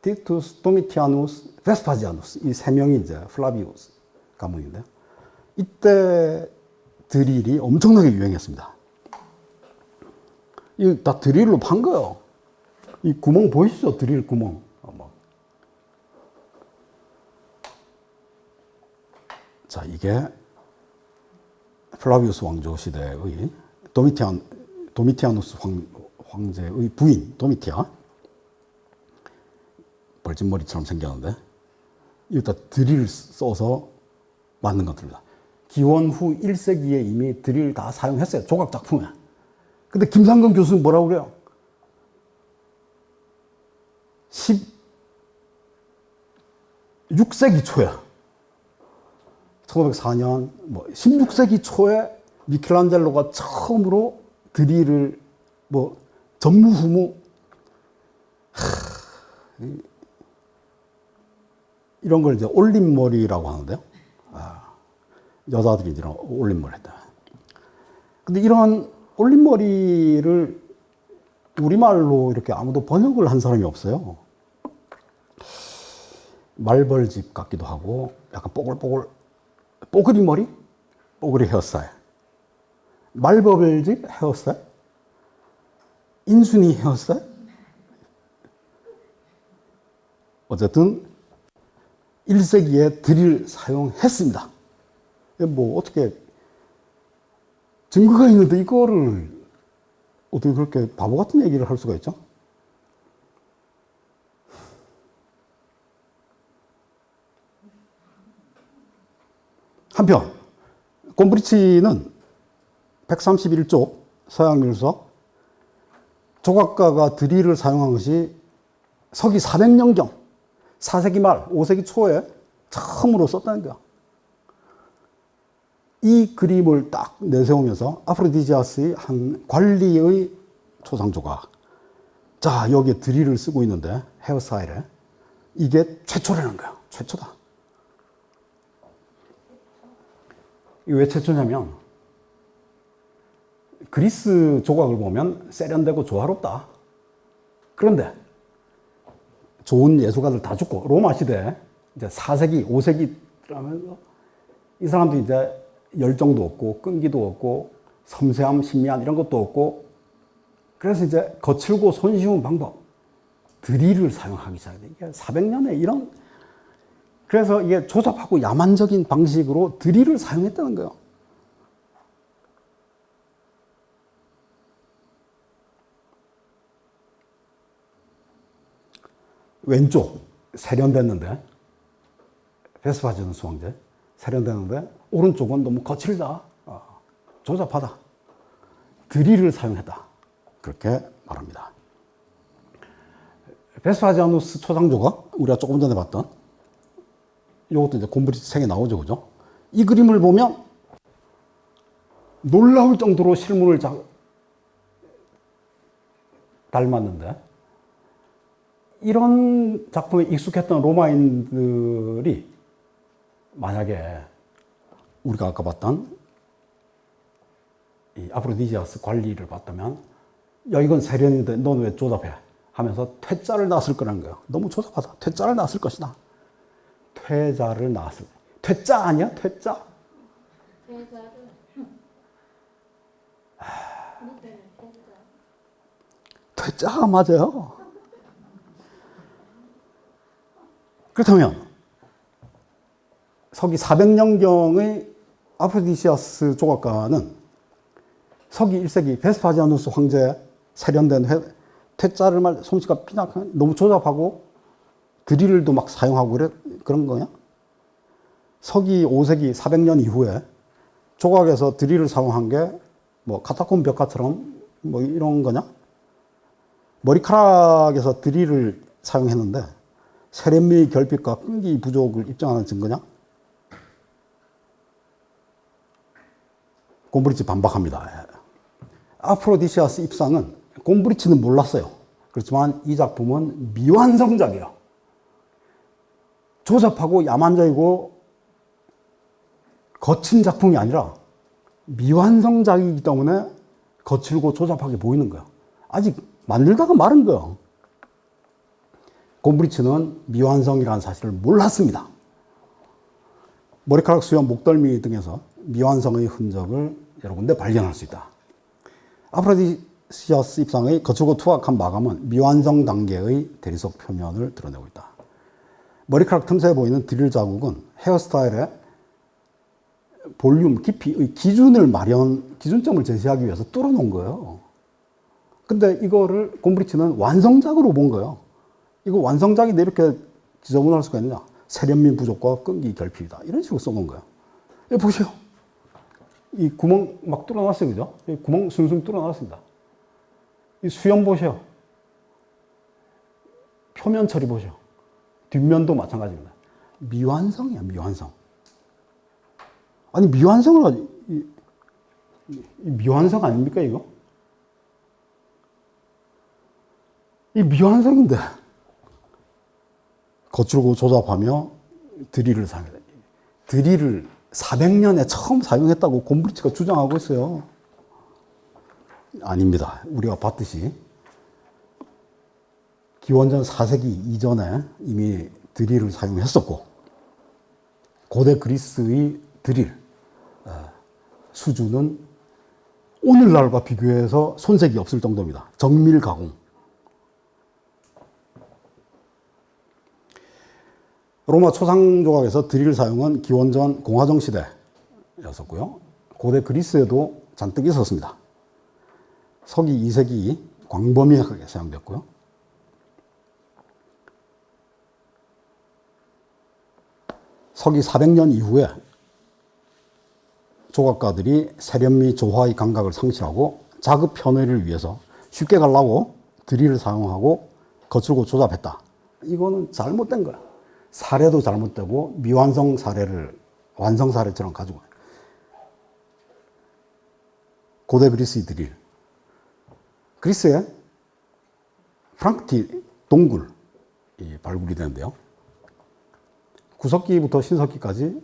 티투스, 도미티아누스, 베스파지아누스 이 세 명이 이제 플라비우스 가문인데요. 이때 드릴이 엄청나게 유행했습니다. 이 다 드릴로 판 거예요. 이 구멍 보이시죠? 드릴 구멍. 자, 이게 플라비우스 왕조 시대의 도미티아누스 황제의 부인 도미티아. 벌집머리처럼 생겼는데 여기다 드릴 써서 만든 것들입니다. 기원 후 1세기에 이미 드릴 다 사용했어요. 조각 작품에. 근데 김상근 교수는 뭐라고 그래요? 16세기 초야. 1504년, 16세기 초에 미켈란젤로가 처음으로 드릴을 전무후무 이런 걸 이제 올림머리라고 하는데요. 여자들이 이런 올림머리 했다. 근데 이런 올림머리를 우리말로 이렇게 아무도 번역을 한 사람이 없어요. 말벌집 같기도 하고 약간 뽀글이 머리? 뽀글이 헤어스타일. 말벌집 헤어스타일? 인순이 헤어스타일? 어쨌든 1세기에 드릴 사용했습니다. 어떻게 증거가 있는데 이거를 어떻게 그렇게 바보 같은 얘기를 할 수가 있죠? 한편 곰브리치는 131쪽 서양밀서 조각가가 드릴을 사용한 것이 서기 400년경 4세기 말 5세기 초에 처음으로 썼다는 거야. 이 그림을 딱 내세우면서 아프로디지아스의 한 관리의 초상 조각. 자, 여기에 드릴을 쓰고 있는데 헤어스타일에 이게 최초라는 거야. 최초다. 이게 왜 최초냐면 그리스 조각을 보면 세련되고 조화롭다. 그런데 좋은 예술가들 다 죽고 로마 시대 이제 4세기, 5세기라면서 이 사람들이 이제 열정도 없고 끈기도 없고 섬세함, 신미한 이런 것도 없고 그래서 이제 거칠고 손쉬운 방법 드릴을 사용하기 시작해. 이게 400년에 이런 그래서 이게 조잡하고 야만적인 방식으로 드릴을 사용했다는 거예요. 왼쪽 세련됐는데 베스파지아누스 황제 세련됐는데 오른쪽은 너무 거칠다, 조잡하다. 드릴을 사용했다. 그렇게 말합니다. 베스파지아누스 초상 조각 우리가 조금 전에 봤던 이것도 이제 곰브리치 책에 나오죠, 그죠? 이 그림을 보면 놀라울 정도로 실물을 닮았는데 이런 작품에 익숙했던 로마인들이 만약에 우리가 아까 봤던 이 아프로디지아스 관리를 봤다면 야 이건 세련인데 넌 왜 조잡해? 하면서 퇴짜를 놨을 거라는 거예요. 너무 조잡하다. 퇴짜를 놨을 것이다. 퇴짜를 놨을 퇴짜 아니야? 퇴짜? 퇴짜가 맞아요. 그렇다면 서기 400년경의 아프로디시아스 조각가는 서기 1세기 베스파지아누스 황제 세련된 퇴짜를 솜씨가 피낙한 너무 조잡하고 드릴도 막 사용하고 그런 거냐? 서기 5세기 400년 이후에 조각에서 드릴을 사용한 게 카타콤 벽화처럼 이런 거냐? 머리카락에서 드릴을 사용했는데 세련미의 결핍과 끈기 부족을 입증하는 증거냐? 곰브리치 반박합니다. 아프로디시아스 입상은 곰브리치는 몰랐어요. 그렇지만 이 작품은 미완성작이에요. 조잡하고 야만적이고 거친 작품이 아니라 미완성작이기 때문에 거칠고 조잡하게 보이는 거예요. 아직 만들다가 마른 거예요. 곰브리치는 미완성이라는 사실을 몰랐습니다. 머리카락 수염, 목덜미 등에서 미완성의 흔적을 여러 군데 발견할 수 있다. 아프로디시아스 입상의 거칠고 투박한 마감은 미완성 단계의 대리석 표면을 드러내고 있다. 머리카락 틈새에 보이는 드릴 자국은 헤어스타일의 볼륨, 깊이의 기준점을 제시하기 위해서 뚫어놓은 거예요. 근데 이거를 곰브리치는 완성작으로 본 거예요. 이거 완성작인데 이렇게 지저분할 수가 있느냐? 세련미 부족과 끈기 결핍이다. 이런 식으로 써놓은 거예요. 여기 보세요. 이 구멍 막 뚫어놨어요. 그죠? 이 구멍 숭숭 뚫어놨습니다. 이 수염 보세요. 표면 처리 보세요. 뒷면도 마찬가지입니다. 미완성이야, 미완성. 아니, 미완성을, 이 미완성 아닙니까, 이거? 이 미완성인데. 거칠고 조잡하며 드릴을 사용했다. 드릴을 400년에 처음 사용했다고 곰브리치가 주장하고 있어요. 아닙니다. 우리가 봤듯이 기원전 4세기 이전에 이미 드릴을 사용했었고, 고대 그리스의 드릴 수준은 오늘날과 비교해서 손색이 없을 정도입니다. 정밀 가공. 로마 초상 조각에서 드릴 사용은 기원전 공화정 시대였었고요. 고대 그리스에도 잔뜩 있었습니다. 서기 2세기 광범위하게 사용됐고요. 서기 400년 이후에 조각가들이 세련미 조화의 감각을 상실하고 자급 편의를 위해서 쉽게 가려고 드릴을 사용하고 거칠고 조잡했다. 이거는 잘못된 거야. 사례도 잘못되고 미완성 사례를 완성 사례처럼 가지고 고대 그리스의 드릴. 그리스에 프랑크티 동굴이 발굴이 되는데요. 구석기부터 신석기까지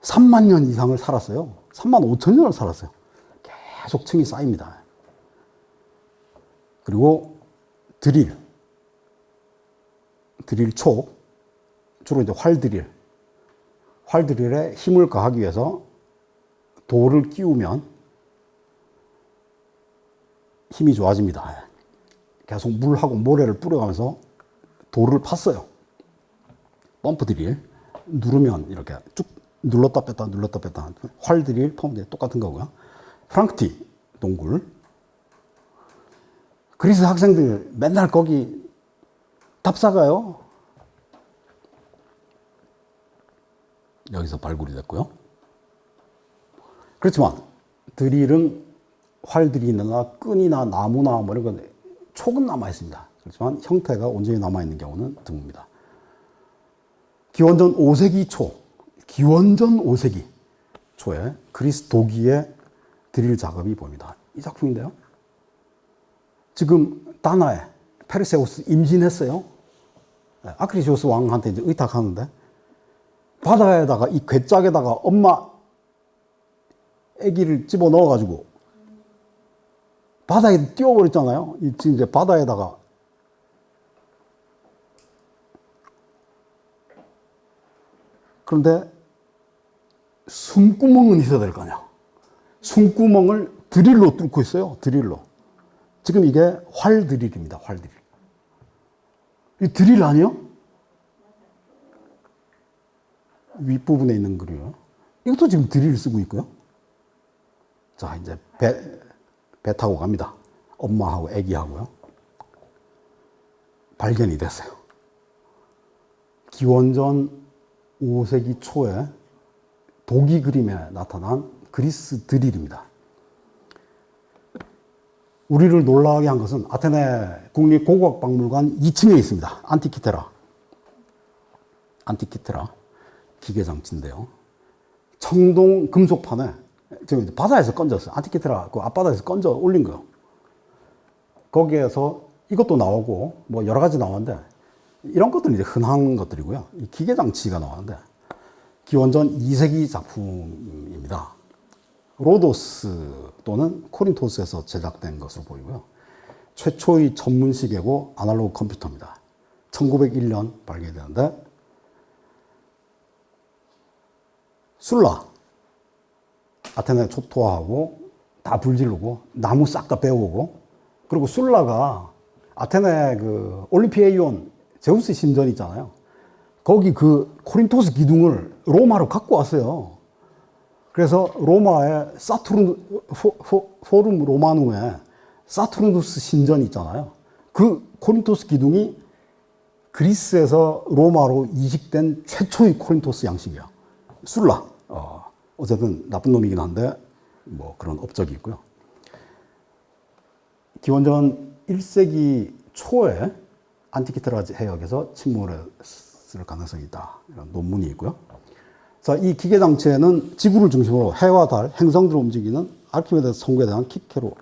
3만 년 이상을 살았어요. 3만 5천 년을 살았어요. 계속 층이 쌓입니다. 그리고 드릴 촉, 주로 이제 활드릴에 힘을 가하기 위해서 돌을 끼우면 힘이 좋아집니다. 계속 물하고 모래를 뿌려가면서 돌을 팠어요. 펌프 드릴 누르면 이렇게 쭉 눌렀다 뺐다 눌렀다 뺐다. 활드릴 펌프 똑같은 거고요. 프랑크티 동굴. 그리스 학생들 맨날 거기 답사가요. 여기서 발굴이 됐고요. 그렇지만 드릴은 활드릴이나 끈이나 나무나 뭐 이런 건 촉은 남아 있습니다. 그렇지만 형태가 온전히 남아 있는 경우는 드뭅니다. 기원전 5세기 초에 그리스 도기의 드릴 작업이 보입니다. 이 작품인데요. 지금 다나에 페르세우스 임신했어요. 아크리시오스 왕한테 이제 의탁하는데 바다에다가 이 괴짝에다가 엄마 아기를 집어 넣어가지고 바다에 띄워버렸잖아요. 지금 이제 바다에다가 그런데 숨구멍은 있어야 될 거 아니야. 숨구멍을 드릴로 뚫고 있어요. 드릴로. 지금 이게 활드릴입니다. 활드릴. 이 드릴 아니요? 윗부분에 있는 글이요. 이것도 지금 드릴을 쓰고 있고요. 자, 이제 배 타고 갑니다. 엄마하고 아기하고요. 발견이 됐어요. 기원전 5세기 초에 도기 그림에 나타난 그리스 드릴입니다. 우리를 놀라게 한 것은 아테네 국립고고학박물관 2층에 있습니다. 안티키테라 기계장치인데요. 청동 금속판에 지금 바다에서 건졌어요. 안티키테라 그 앞바다에서 건져 올린 거예요. 거기에서 이것도 나오고 뭐 여러 가지 나오는데 이런 것들은 이제 흔한 것들이고요. 이 기계장치가 나오는데 기원전 2세기 작품입니다. 로도스 또는 코린토스에서 제작된 것으로 보이고요. 최초의 전문 시계고 아날로그 컴퓨터입니다. 1901년 발견되는데 술라 아테네 초토화하고 다 불지르고 나무 싹 다 베어오고 그리고 술라가 아테네 그 올림피에이온 제우스 신전 있잖아요. 거기 그 코린토스 기둥을 로마로 갖고 왔어요. 그래서 로마의 포rum 로마누에 사투르누스 신전이 있잖아요. 그 코린토스 기둥이 그리스에서 로마로 이식된 최초의 코린토스 양식이야. 술라. 어쨌든 나쁜 놈이긴 한데 뭐 그런 업적이 있고요. 기원전 1세기 초에 안티키테라 해역에서 침몰했을 가능성이 있다. 이런 논문이 있고요. 자, 이 기계장치에는 지구를 중심으로 해와 달, 행성들을 움직이는 아르키메데스 성구에 대한 키캐로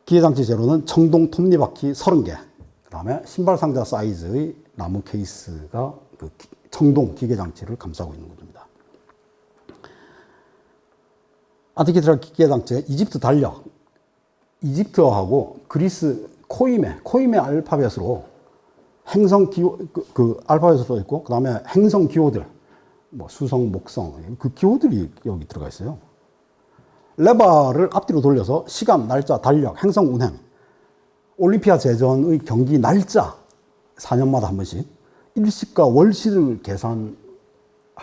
기계장치 재료는 청동 톱니바퀴 30개, 그 다음에 신발 상자 사이즈의 나무 케이스가 그 청동 기계장치를 감싸고 있는 겁니다. 안티키테라 기계장치의 이집트 달력, 이집트어하고 그리스 코임의 알파벳으로 행성 기호, 그 알파벳으로 써 있고, 그 다음에 행성 기호들, 뭐 수성, 목성, 그 기호들이 여기 들어가 있어요. 레바를 앞뒤로 돌려서 시간, 날짜, 달력, 행성 운행, 올림피아 제전의 경기 날짜 4년마다 한 번씩 일시과 월시를 계산할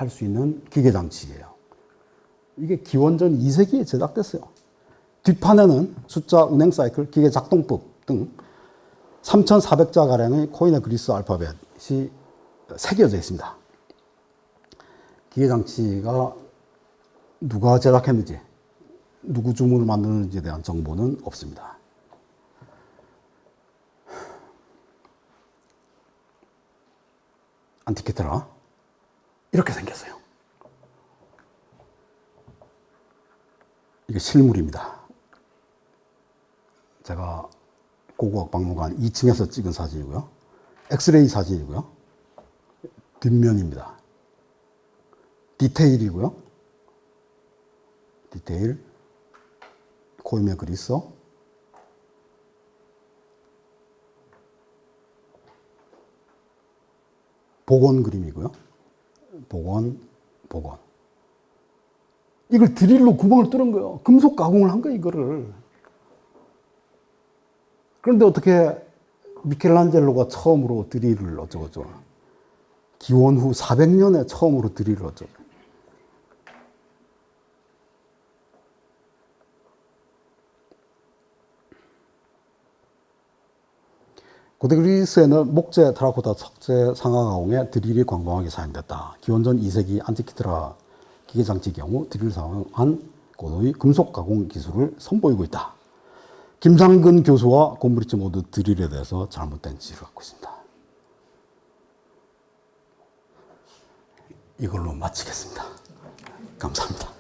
수 있는 기계장치예요. 이게 기원전 2세기에 제작됐어요. 뒷판에는 숫자, 운행 사이클, 기계 작동법 등 3,400자가량의 코인의 그리스 알파벳이 새겨져 있습니다. 기계장치가 누가 제작했는지, 누구 주문을 만드는지에 대한 정보는 없습니다. 안티키테라 이렇게 생겼어요. 이게 실물입니다. 제가 고고학박물관 2층에서 찍은 사진이고요. 엑스레이 사진이고요. 뒷면입니다. 디테일이고요. 디테일, 코임의 그리스, 복원 그림이고요. 복원. 이걸 드릴로 구멍을 뚫은 거예요. 금속 가공을 한 거예요, 이거를. 그런데 어떻게 미켈란젤로가 처음으로 드릴을 어쩌고저쩌고. 기원 후 400년에 처음으로 드릴을 어쩌고. 고대 그리스에는 목재, 테라코타, 석재, 상하 가공에 드릴이 광범하게 사용됐다. 기원전 2세기 안티키테라 기계장치의 경우 드릴을 사용한 고도의 금속 가공 기술을 선보이고 있다. 김상근 교수와 곰브리츠 모두 드릴에 대해서 잘못된 지식을 갖고 있습니다. 이걸로 마치겠습니다. 감사합니다.